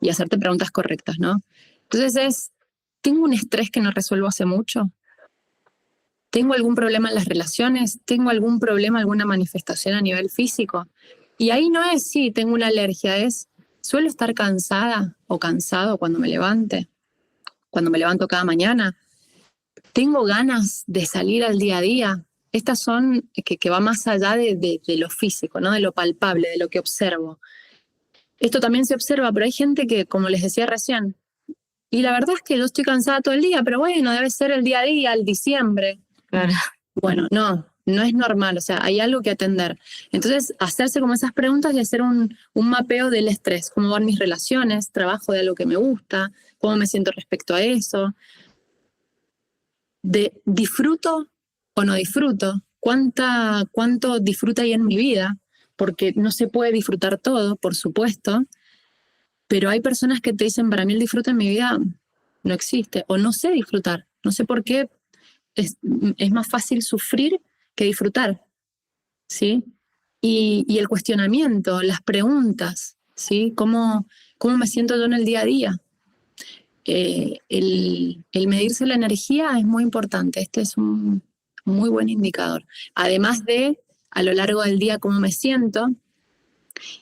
y hacerte preguntas correctas, ¿no? Entonces ¿tengo un estrés que no resuelvo hace mucho? ¿Tengo algún problema en las relaciones? ¿Tengo algún problema, alguna manifestación a nivel físico? Y ahí no es, sí, tengo una alergia, es, ¿suelo estar cansada o cansado cuando me levante? Cuando me levanto cada mañana. ¿Tengo ganas de salir al día a día? Estas son que va más allá de lo físico, ¿no? De lo palpable, de lo que observo. Esto también se observa, pero hay gente que, como les decía recién, y la verdad es que yo estoy cansada todo el día, pero bueno, debe ser el día a día, el diciembre. Claro. Bueno, no es normal, o sea, hay algo que atender. Entonces, hacerse como esas preguntas y hacer un mapeo del estrés, cómo van mis relaciones, trabajo de algo que me gusta, cómo me siento respecto a eso, de disfruto o no disfruto, cuánto disfruto hay en mi vida, porque no se puede disfrutar todo, por supuesto, pero hay personas que te dicen, para mí el disfrute en mi vida no existe, o no sé disfrutar, no sé por qué es más fácil sufrir que disfrutar, ¿sí? Y el cuestionamiento, las preguntas, ¿sí? ¿Cómo me siento yo en el día a día? El medirse la energía es muy importante, este es un muy buen indicador. Además de, a lo largo del día, cómo me siento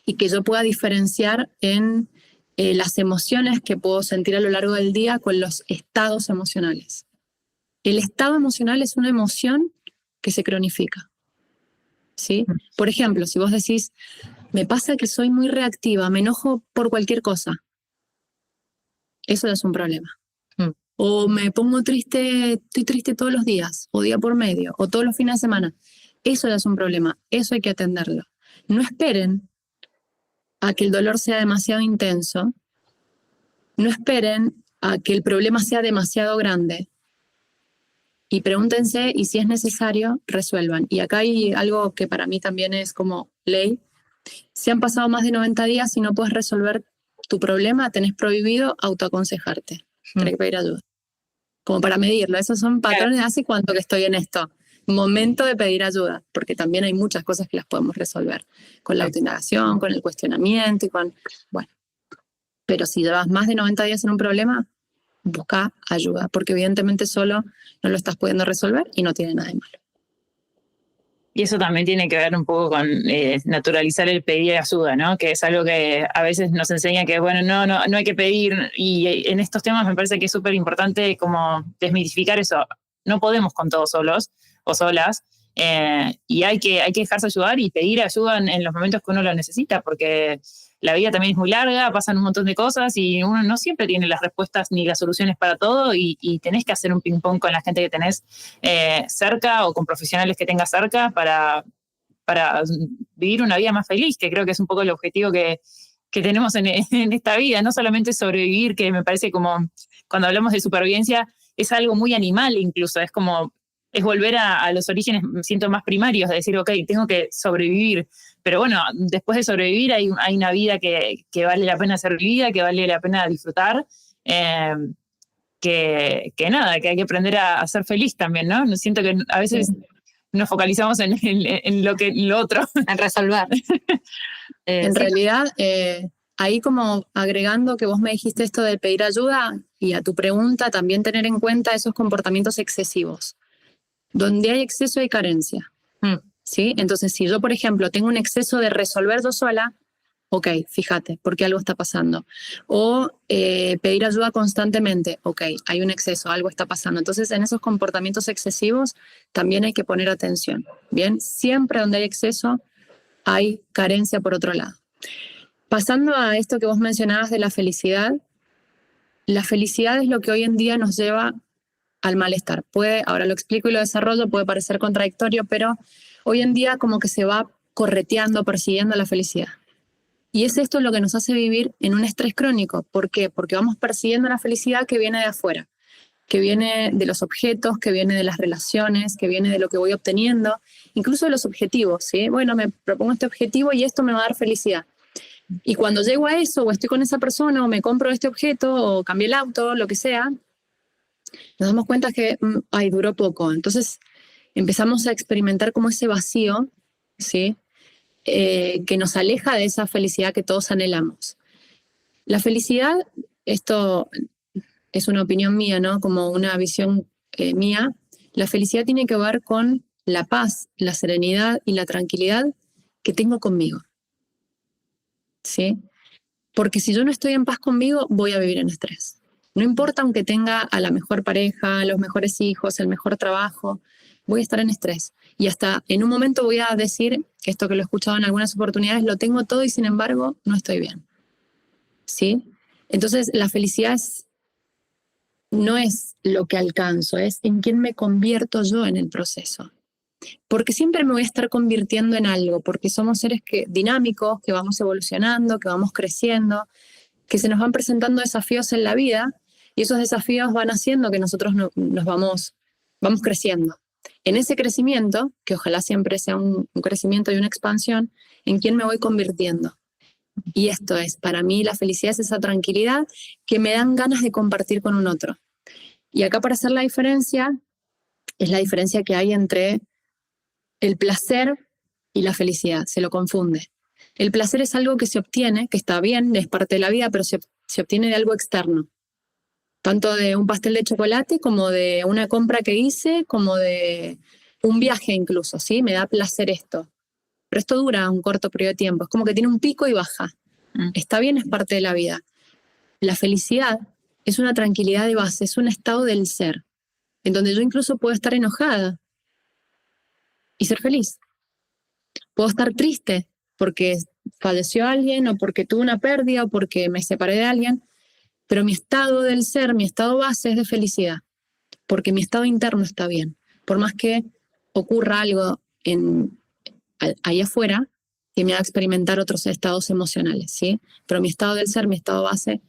y que yo pueda diferenciar en las emociones que puedo sentir a lo largo del día con los estados emocionales. El estado emocional es una emoción que se cronifica, ¿sí? Por ejemplo, si vos decís, me pasa que soy muy reactiva, me enojo por cualquier cosa, eso ya es un problema. O me pongo triste, estoy triste todos los días, o día por medio, o todos los fines de semana, eso ya es un problema, eso hay que atenderlo. No esperen a que el dolor sea demasiado intenso, no esperen a que el problema sea demasiado grande y pregúntense y si es necesario, resuelvan. Y acá hay algo que para mí también es como ley. Si han pasado más de 90 días y no puedes resolver tu problema, tenés prohibido autoaconsejarte, tenés que pedir ayuda. Como para medirlo, esos son patrones de hace cuánto que estoy en esto. Momento de pedir ayuda, porque también hay muchas cosas que las podemos resolver con la autoindagación, con el cuestionamiento y con, bueno. Pero si llevas más de 90 días en un problema, busca ayuda, porque evidentemente solo no lo estás pudiendo resolver y no tiene nada de malo. Y eso también tiene que ver un poco con naturalizar el pedir ayuda, ¿no? Que es algo que a veces nos enseña que, bueno, no hay que pedir. Y en estos temas me parece que es súper importante como desmitificar eso. No podemos con todos solos o solas. Y hay que dejarse ayudar y pedir ayuda en los momentos que uno lo necesita, porque la vida también es muy larga, pasan un montón de cosas y uno no siempre tiene las respuestas ni las soluciones para todo y tenés que hacer un ping-pong con la gente que tenés cerca o con profesionales que tengas cerca para vivir una vida más feliz, que creo que es un poco el objetivo que tenemos en esta vida, no solamente sobrevivir, que me parece como cuando hablamos de supervivencia es algo muy animal incluso, es como es volver a los orígenes, siento, más primarios, de decir, ok, tengo que sobrevivir. Pero bueno, después de sobrevivir hay una vida que vale la pena ser vivida, que vale la pena disfrutar, que nada, que hay que aprender a ser feliz también, ¿no? Siento que a veces nos focalizamos en lo otro. En resolver. En realidad, ahí como agregando que vos me dijiste esto de pedir ayuda, y a tu pregunta también tener en cuenta esos comportamientos excesivos. Donde hay exceso hay carencia. ¿Sí? Entonces, si yo, por ejemplo, tengo un exceso de resolver yo sola, ok, fíjate, porque algo está pasando. O pedir ayuda constantemente, ok, hay un exceso, algo está pasando. Entonces, en esos comportamientos excesivos también hay que poner atención. Bien, siempre donde hay exceso hay carencia por otro lado. Pasando a esto que vos mencionabas de la felicidad es lo que hoy en día nos lleva al malestar. Ahora lo explico y lo desarrollo, puede parecer contradictorio, pero hoy en día como que se va correteando, persiguiendo la felicidad. Y es esto lo que nos hace vivir en un estrés crónico. ¿Por qué? Porque vamos persiguiendo la felicidad que viene de afuera, que viene de los objetos, que viene de las relaciones, que viene de lo que voy obteniendo, incluso de los objetivos, ¿sí? Bueno, me propongo este objetivo y esto me va a dar felicidad. Y cuando llego a eso, o estoy con esa persona, o me compro este objeto, o cambié el auto, lo que sea, nos damos cuenta que, duró poco. Entonces empezamos a experimentar como ese vacío, ¿sí? Que nos aleja de esa felicidad que todos anhelamos. La felicidad, esto es una opinión mía, ¿no? Como una visión mía, la felicidad tiene que ver con la paz, la serenidad y la tranquilidad que tengo conmigo, ¿sí? Porque si yo no estoy en paz conmigo, voy a vivir en estrés. No importa aunque tenga a la mejor pareja, los mejores hijos, el mejor trabajo, voy a estar en estrés. Y hasta en un momento voy a decir, que esto que lo he escuchado en algunas oportunidades, lo tengo todo y sin embargo no estoy bien. ¿Sí? Entonces la felicidad no es lo que alcanzo, es en quién me convierto yo en el proceso. Porque siempre me voy a estar convirtiendo en algo, porque somos seres dinámicos, que vamos evolucionando, que vamos creciendo, que se nos van presentando desafíos en la vida y esos desafíos van haciendo que nosotros nos vamos creciendo. En ese crecimiento, que ojalá siempre sea un crecimiento y una expansión, ¿en quién me voy convirtiendo? Y esto es, para mí la felicidad es esa tranquilidad que me dan ganas de compartir con un otro. Y acá para hacer la diferencia, es la diferencia que hay entre el placer y la felicidad, se lo confunde. El placer es algo que se obtiene, que está bien, es parte de la vida, pero se obtiene de algo externo. Tanto de un pastel de chocolate, como de una compra que hice, como de un viaje incluso, ¿sí? Me da placer esto. Pero esto dura un corto periodo de tiempo. Es como que tiene un pico y baja. Está bien, es parte de la vida. La felicidad es una tranquilidad de base, es un estado del ser, en donde yo incluso puedo estar enojada y ser feliz. Puedo estar triste porque falleció alguien o porque tuve una pérdida o porque me separé de alguien, pero mi estado del ser, mi estado base es de felicidad, porque mi estado interno está bien. Por más que ocurra algo ahí afuera que me haga experimentar otros estados emocionales, ¿sí? Pero mi estado del ser, mi estado base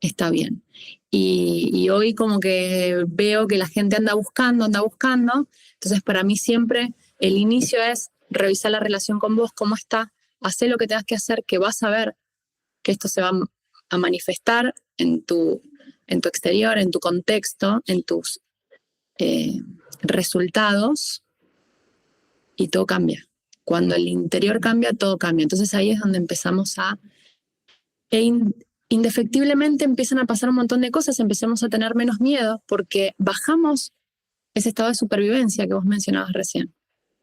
está bien. Y hoy como que veo que la gente anda buscando, entonces para mí siempre el inicio es revisar la relación con vos, cómo está, hacer lo que tengas que hacer, que vas a ver que esto se va a manifestar en tu exterior, en tu contexto, en tus resultados, y todo cambia. Cuando el interior cambia, todo cambia. Entonces ahí es donde empezamos indefectiblemente empiezan a pasar un montón de cosas, empezamos a tener menos miedo porque bajamos ese estado de supervivencia que vos mencionabas recién,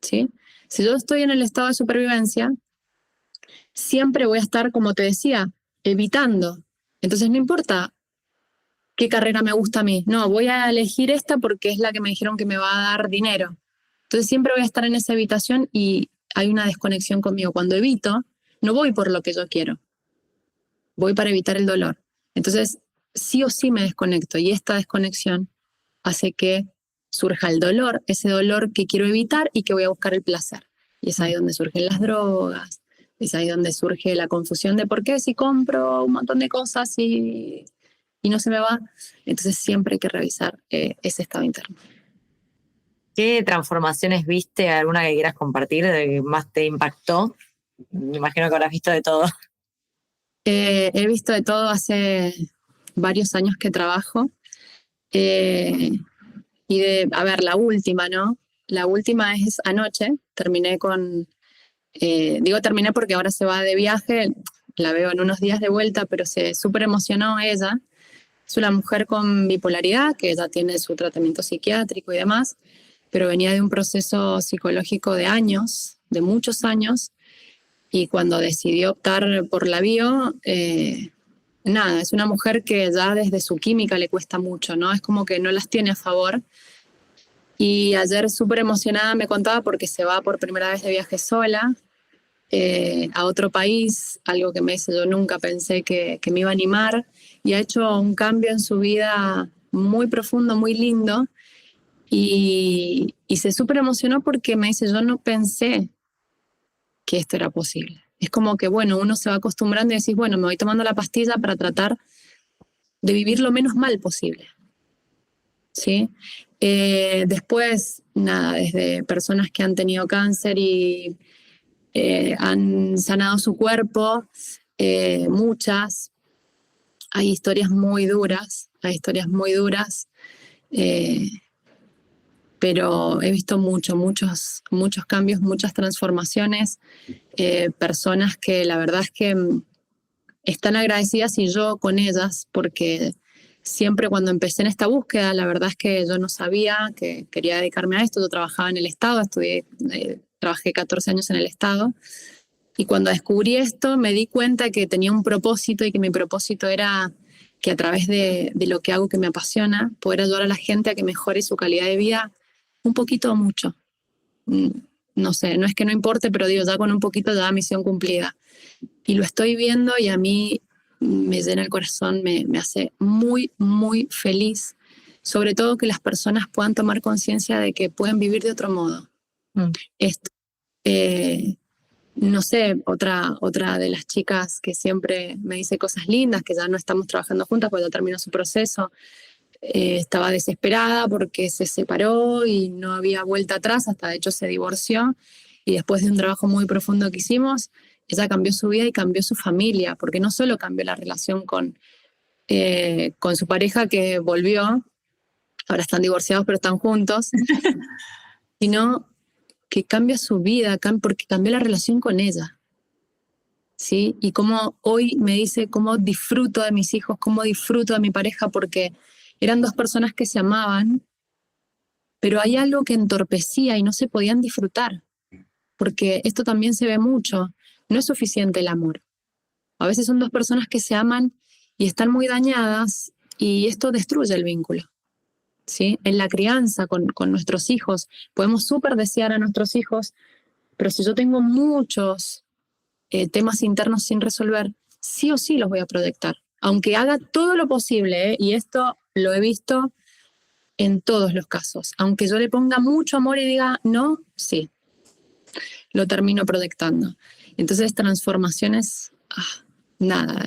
¿sí? Si yo estoy en el estado de supervivencia, siempre voy a estar, como te decía, evitando. Entonces no importa qué carrera me gusta a mí, no, voy a elegir esta porque es la que me dijeron que me va a dar dinero. Entonces siempre voy a estar en esa evitación y hay una desconexión conmigo. Cuando evito, no voy por lo que yo quiero, voy para evitar el dolor. Entonces sí o sí me desconecto y esta desconexión hace que surja el dolor, ese dolor que quiero evitar y que voy a buscar el placer. Y es ahí donde surgen las drogas, es ahí donde surge la confusión de por qué si compro un montón de cosas y no se me va. Entonces siempre hay que revisar ese estado interno. ¿Qué transformaciones viste? ¿Alguna que quieras compartir de que más te impactó? Me imagino que habrás visto de todo. He visto de todo hace varios años que trabajo. A ver, la última, ¿no? La última es anoche. Terminé porque ahora se va de viaje, la veo en unos días de vuelta, pero se súper emocionó ella. Es una mujer con bipolaridad, que ya tiene su tratamiento psiquiátrico y demás, pero venía de un proceso psicológico de años, de muchos años, y cuando decidió optar por la bio, nada, es una mujer que ya desde su química le cuesta mucho, ¿no? Es como que no las tiene a favor. Y ayer súper emocionada me contaba porque se va por primera vez de viaje sola a otro país, algo que me dice yo nunca pensé que me iba a animar, y ha hecho un cambio en su vida muy profundo, muy lindo, y se súper emocionó porque me dice, yo no pensé que esto era posible. Es como que, bueno, uno se va acostumbrando y decís, bueno, me voy tomando la pastilla para tratar de vivir lo menos mal posible. ¿Sí? Después, nada, desde personas que han tenido cáncer y han sanado su cuerpo, muchas. Hay historias muy duras, pero he visto muchos cambios, muchas transformaciones, personas que la verdad es que están agradecidas y yo con ellas, porque siempre cuando empecé en esta búsqueda, la verdad es que yo no sabía que quería dedicarme a esto. Yo trabajaba en el Estado, trabajé 14 años en el Estado, y cuando descubrí esto me di cuenta que tenía un propósito, y que mi propósito era que a través de lo que hago, que me apasiona, poder ayudar a la gente a que mejore su calidad de vida un poquito o mucho. No sé, no es que no importe, pero digo, ya con un poquito ya misión cumplida. Y lo estoy viendo y a mí me llena el corazón, me hace muy, muy feliz. Sobre todo que las personas puedan tomar conciencia de que pueden vivir de otro modo. Esto, no sé, otra de las chicas que siempre me dice cosas lindas, que ya no estamos trabajando juntas porque ya terminó su proceso, estaba desesperada porque se separó y no había vuelta atrás, hasta de hecho se divorció, y después de un trabajo muy profundo que hicimos, ella cambió su vida y cambió su familia, porque no solo cambió la relación con su pareja, que volvió, ahora están divorciados pero están juntos, sino que cambia su vida, porque cambió la relación con ella. ¿Sí? Y como hoy me dice cómo disfruto de mis hijos, cómo disfruto de mi pareja, porque eran dos personas que se amaban, pero hay algo que entorpecía y no se podían disfrutar, porque esto también se ve mucho. No es suficiente el amor. A veces son dos personas que se aman y están muy dañadas, y esto destruye el vínculo. ¿Sí? En la crianza con nuestros hijos, podemos súper desear a nuestros hijos, pero si yo tengo muchos temas internos sin resolver, sí o sí los voy a proyectar. Aunque haga todo lo posible, y esto lo he visto en todos los casos. Aunque yo le ponga mucho amor y diga no, sí, lo termino proyectando. Entonces, transformaciones, nada,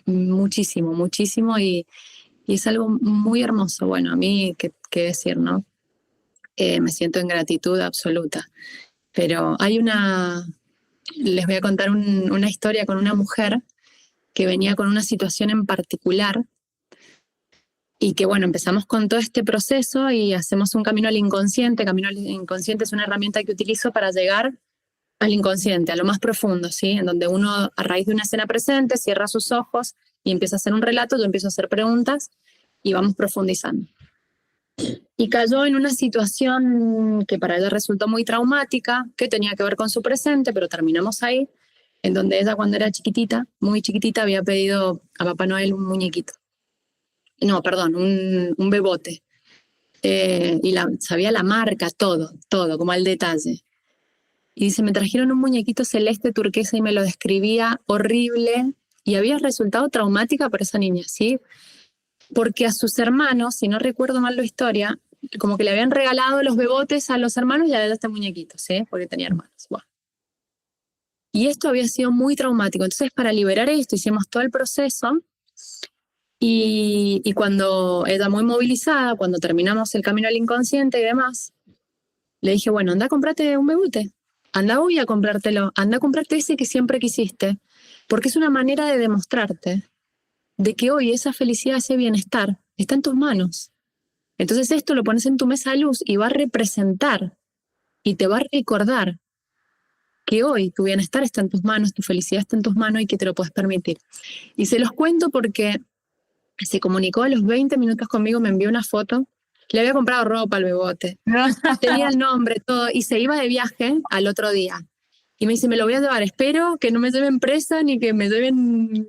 muchísimo, muchísimo, y es algo muy hermoso. Bueno, a mí, qué decir, ¿no? Me siento en gratitud absoluta. Pero les voy a contar una historia con una mujer que venía con una situación en particular, y que, bueno, empezamos con todo este proceso y hacemos un camino al inconsciente. Camino al inconsciente es una herramienta que utilizo para llegar al inconsciente, a lo más profundo, ¿sí? En donde uno, a raíz de una escena presente, cierra sus ojos y empieza a hacer un relato, yo empiezo a hacer preguntas y vamos profundizando. Y cayó en una situación que para ella resultó muy traumática, que tenía que ver con su presente, pero terminamos ahí, en donde ella, cuando era chiquitita, muy chiquitita, había pedido a Papá Noel un muñequito. No, perdón, un bebote. Y sabía la marca, todo, como al detalle. Y dice, me trajeron un muñequito celeste turquesa y me lo describía horrible, y había resultado traumática para esa niña, ¿sí? Porque a sus hermanos, si no recuerdo mal la historia, como que le habían regalado los bebotes a los hermanos y a ella este muñequito, ¿sí? Porque tenía hermanos. Bueno. Y esto había sido muy traumático. Entonces, para liberar esto, hicimos todo el proceso, y cuando ella, muy movilizada, cuando terminamos el camino al inconsciente y demás, Le dije, bueno, anda a comprarte un bebute, anda hoy a comprártelo, anda a comprarte ese que siempre quisiste, porque es una manera de demostrarte de que hoy esa felicidad, ese bienestar, está en tus manos. Entonces esto lo pones en tu mesa de luz y va a representar y te va a recordar que hoy tu bienestar está en tus manos, tu felicidad está en tus manos y que te lo puedes permitir. Y se los cuento porque se comunicó a los 20 minutos conmigo, me envió una foto, le había comprado ropa al bebote, tenía el nombre, todo, y se iba de viaje al otro día. Y me dice, me lo voy a llevar, espero que no me lleven presa ni que me lleven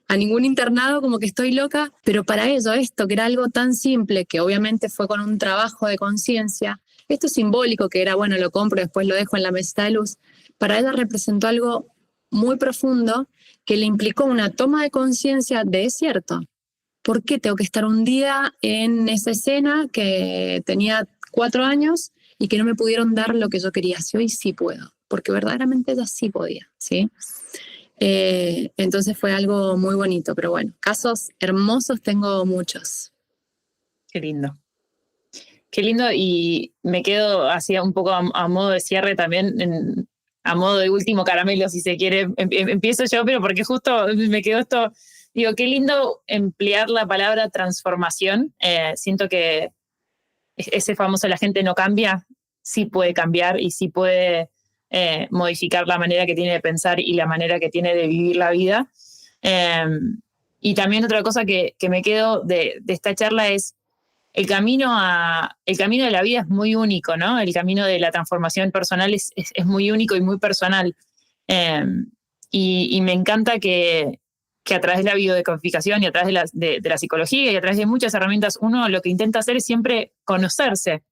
a ningún internado, como que estoy loca, pero para ello esto, que era algo tan simple, que obviamente fue con un trabajo de conciencia, esto simbólico que era, bueno, lo compro, después lo dejo en la mesita de luz, para ella representó algo muy profundo que le implicó una toma de conciencia de, es cierto, ¿por qué tengo que estar un día en esa escena que tenía 4 años y que no me pudieron dar lo que yo quería? Si hoy sí puedo, porque verdaderamente ella sí podía, ¿sí? Entonces fue algo muy bonito, pero bueno, casos hermosos tengo muchos. Qué lindo. Qué lindo, y me quedo así un poco a modo de cierre también, a modo de último caramelo, si se quiere. Empiezo yo, pero porque justo me quedó esto, digo, qué lindo emplear la palabra transformación. Siento que ese famoso "la gente no cambia", sí puede cambiar y sí puede modificar la manera que tiene de pensar y la manera que tiene de vivir la vida. Y también otra cosa que me quedo de esta charla es el camino de la vida es muy único, ¿no? El camino de la transformación personal es muy único y muy personal. Y me encanta que a través de la biodecodificación y a través de la psicología y a través de muchas herramientas, uno lo que intenta hacer es siempre conocerse.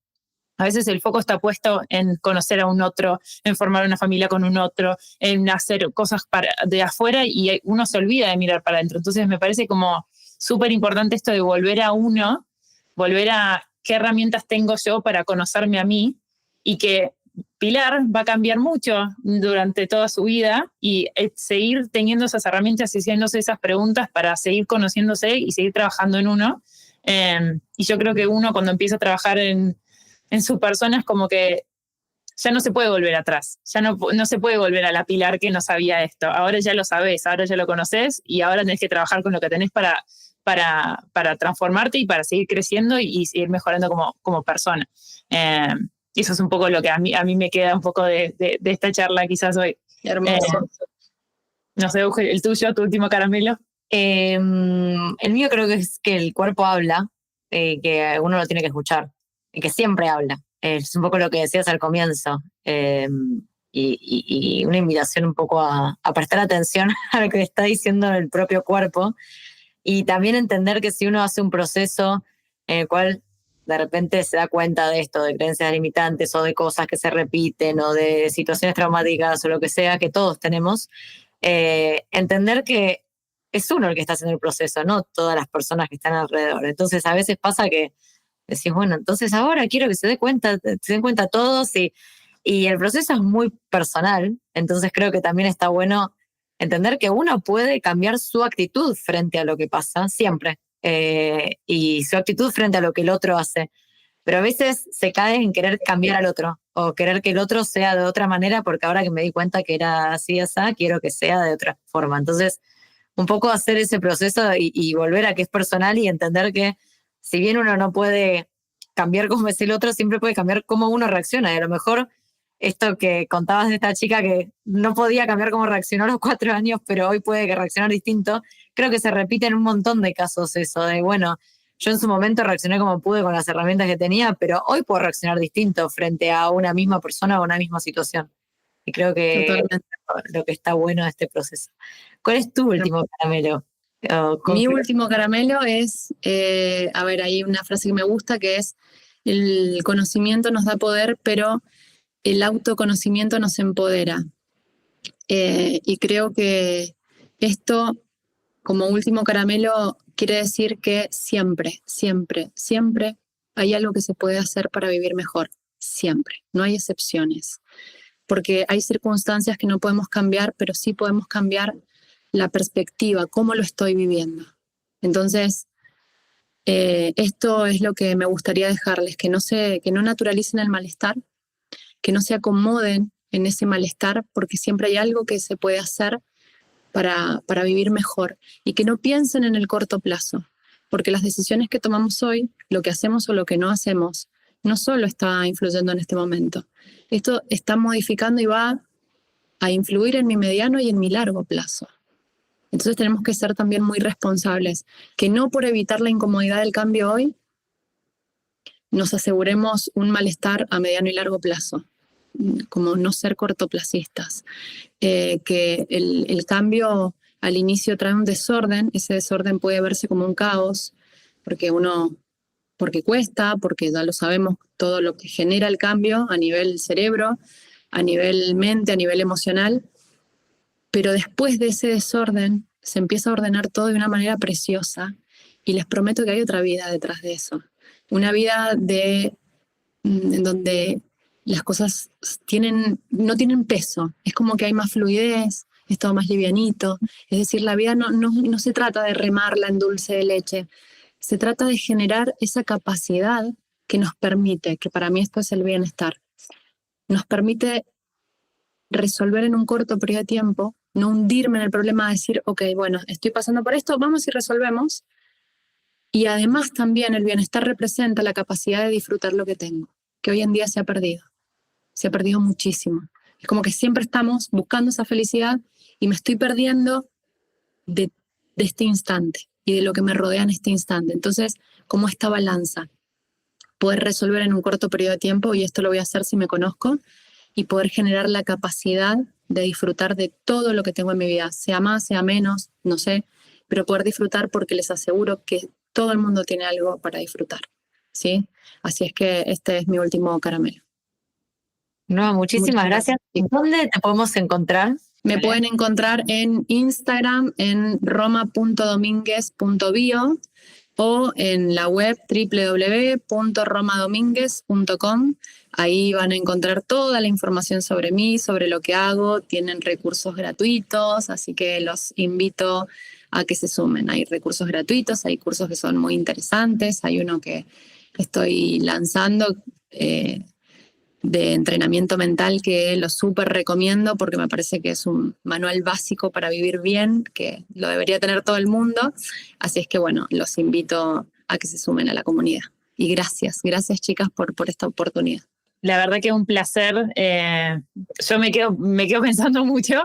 A veces el foco está puesto en conocer a un otro, en formar una familia con un otro, en hacer cosas de afuera, y uno se olvida de mirar para adentro. Entonces me parece como súper importante esto de volver a uno, volver a qué herramientas tengo yo para conocerme a mí, y que Pilar va a cambiar mucho durante toda su vida, y seguir teniendo esas herramientas y haciéndose esas preguntas para seguir conociéndose y seguir trabajando en uno. Y yo creo que uno, cuando empieza a trabajar en su persona, es como que ya no se puede volver atrás, ya no se puede volver a la Pilar que no sabía esto. Ahora ya lo sabés, ahora ya lo conocés, y ahora tenés que trabajar con lo que tenés para transformarte y para seguir creciendo y seguir mejorando como persona. Y eso es un poco lo que a mí me queda un poco de esta charla quizás hoy. Hermoso. No sé, Euge, el tuyo, tu último caramelo. El mío creo que es que el cuerpo habla, que uno lo tiene que escuchar, y que siempre habla. Es un poco lo que decías al comienzo. Y una invitación un poco a prestar atención a lo que está diciendo el propio cuerpo, y también entender que si uno hace un proceso en el cual de repente se da cuenta de esto, de creencias limitantes o de cosas que se repiten o de situaciones traumáticas o lo que sea que todos tenemos, entender que es uno el que está haciendo el proceso, no todas las personas que están alrededor. Entonces a veces pasa que decís, bueno, entonces ahora quiero que se den cuenta todos, y el proceso es muy personal. Entonces creo que también está bueno entender que uno puede cambiar su actitud frente a lo que pasa siempre, y su actitud frente a lo que el otro hace. Pero a veces se cae en querer cambiar al otro o querer que el otro sea de otra manera, porque ahora que me di cuenta que era así, quiero que sea de otra forma. Entonces, un poco hacer ese proceso y volver a que es personal, y entender que si bien uno no puede cambiar cómo es el otro, siempre puede cambiar cómo uno reacciona. Y a lo mejor esto que contabas de esta chica que no podía cambiar cómo reaccionó a los 4 años, pero hoy puede reaccionar distinto, creo que se repite en un montón de casos eso de, bueno, yo en su momento reaccioné como pude con las herramientas que tenía, pero hoy puedo reaccionar distinto frente a una misma persona o una misma situación. Y creo que Totalmente. es lo que está bueno de este proceso. ¿Cuál es tu último caramelo? Mi último caramelo es, a ver, hay una frase que me gusta que es: el conocimiento nos da poder, pero el autoconocimiento nos empodera. Y creo que esto, como último caramelo, quiere decir que siempre, siempre, siempre hay algo que se puede hacer para vivir mejor. Siempre. No hay excepciones. Porque hay circunstancias que no podemos cambiar, pero sí podemos cambiar la perspectiva, cómo lo estoy viviendo. Entonces, Esto es lo que me gustaría dejarles, que no naturalicen el malestar, que no se acomoden en ese malestar, porque siempre hay algo que se puede hacer para vivir mejor, y que no piensen en el corto plazo, porque las decisiones que tomamos hoy, lo que hacemos o lo que no hacemos, no solo está influyendo en este momento, esto está modificando y va a influir en mi mediano y en mi largo plazo. Entonces tenemos que ser también muy responsables, que no por evitar la incomodidad del cambio hoy, nos aseguremos un malestar a mediano y largo plazo, como no ser cortoplacistas, que el cambio al inicio trae un desorden, ese desorden puede verse como un caos, porque cuesta, porque ya lo sabemos, todo lo que genera el cambio a nivel cerebro, a nivel mente, a nivel emocional, pero después de ese desorden se empieza a ordenar todo de una manera preciosa, y les prometo que hay otra vida detrás de eso, una vida en donde las cosas no tienen peso, es como que hay más fluidez, es todo más livianito, es decir, la vida no se trata de remarla en dulce de leche, se trata de generar esa capacidad que nos permite, que para mí esto es el bienestar, nos permite resolver en un corto periodo de tiempo, no hundirme en el problema de decir, ok, bueno, estoy pasando por esto, vamos y resolvemos. Y además también el bienestar representa la capacidad de disfrutar lo que tengo, que hoy en día se ha perdido muchísimo. Es como que siempre estamos buscando esa felicidad y me estoy perdiendo de este instante y de lo que me rodea en este instante. Entonces, como esta balanza, poder resolver en un corto periodo de tiempo, y esto lo voy a hacer si me conozco, y poder generar la capacidad de disfrutar de todo lo que tengo en mi vida, sea más, sea menos, no sé, pero poder disfrutar, porque les aseguro que todo el mundo tiene algo para disfrutar, ¿sí? Así es que este es mi último caramelo. No, muchísimas gracias. ¿Dónde te podemos encontrar? Me pueden encontrar en Instagram en roma.dominguez.bio o en la web www.romadominguez.com. Ahí van a encontrar toda la información sobre mí, sobre lo que hago. Tienen recursos gratuitos, así que los invito a que se sumen. Hay recursos gratuitos, hay cursos que son muy interesantes. Hay uno que estoy lanzando de entrenamiento mental que lo súper recomiendo, porque me parece que es un manual básico para vivir bien, que lo debería tener todo el mundo. Así es que bueno, los invito a que se sumen a la comunidad. Y gracias chicas por esta oportunidad. La verdad que es un placer. Yo me quedo pensando mucho.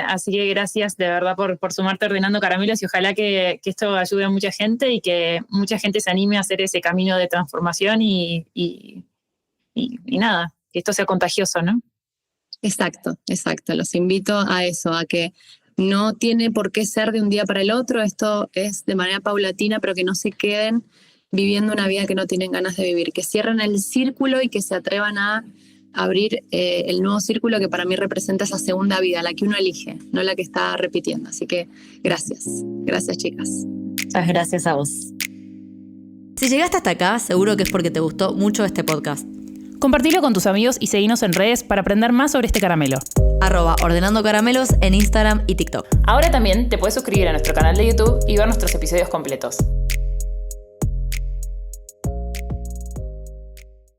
Así que gracias de verdad por sumarte a Ordenando Caramelos, y ojalá que esto ayude a mucha gente y que mucha gente se anime a hacer ese camino de transformación y nada, que esto sea contagioso, ¿no? Exacto. Los invito a eso, a que no tiene por qué ser de un día para el otro. Esto es de manera paulatina, pero que no se queden viviendo una vida que no tienen ganas de vivir, que cierren el círculo y que se atrevan a abrir el nuevo círculo que para mí representa esa segunda vida, la que uno elige, no la que está repitiendo. Así que gracias chicas. Muchas gracias a vos. Si llegaste hasta acá, seguro que es porque te gustó mucho este podcast. Compartilo con tus amigos y seguinos en redes para aprender más sobre este caramelo. @Ordenando Caramelos en Instagram y TikTok. Ahora también te puedes suscribir a nuestro canal de YouTube y ver nuestros episodios completos.